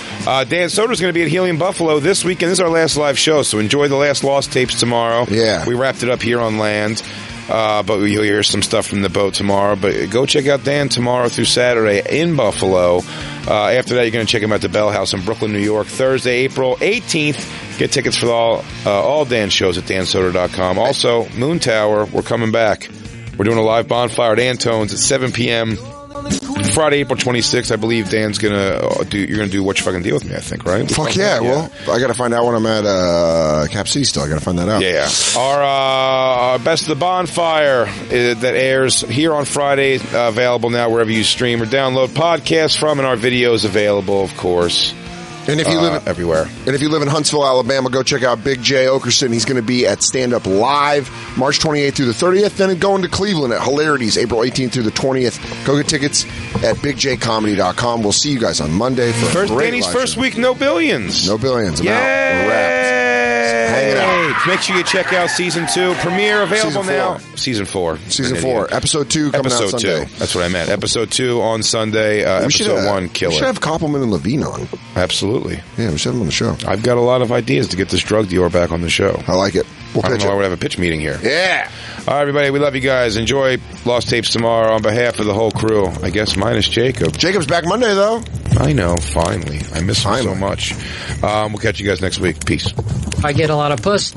Dan Soder's going to be at Helium Buffalo this weekend. This is our last live show, so enjoy the last Lost tapes tomorrow. Yeah. We wrapped it up here on land, but you'll hear some stuff from the boat tomorrow. But go check out Dan tomorrow through Saturday in Buffalo. After that, you're going to check him at the Bell House in Brooklyn, New York, Thursday, April 18th. Get tickets for all Dan's shows at dansoder.com. Also, Moon Tower, we're coming back. We're doing a live bonfire at Antone's at 7 p.m. Friday, April 26th, I believe Dan's you're gonna do What You Fucking Deal With Me, I think, right? Fuck yeah. Well, I gotta find out when I'm at Cap City still. I gotta find that out. Yeah. Our Best of the Bonfire that airs here on Friday, available now wherever you stream or download podcasts from, and our videos available, of course. And if you live everywhere, and if you live in Huntsville, Alabama, go check out Big J Okerson. He's going to be at Stand Up Live March 28th through the 30th. Then going to Cleveland at Hilarities April 18th through the 20th. Go get tickets at bigjcomedy.com. We'll see you guys on Monday for Danny's first week. No Billions. No Billions. I'm out. We're wrapped. Hanging out. Make sure you check out season 2 premiere available now. Season 4. Season 4. Episode 2 coming out Sunday. That's what I meant. Episode 2 on Sunday. Episode 1 killer. We should have Koppelman and Levine on. Absolutely. Yeah, we should have him on the show. I've got a lot of ideas to get this drug dealer back on the show. I like it. I don't know why we'd have a pitch meeting here. Yeah. All right, everybody. We love you guys. Enjoy Lost Tapes tomorrow on behalf of the whole crew. I guess minus Jacob. Jacob's back Monday, though. I know. Finally. I miss him so much. We'll catch you guys next week. Peace. I get a lot of puss.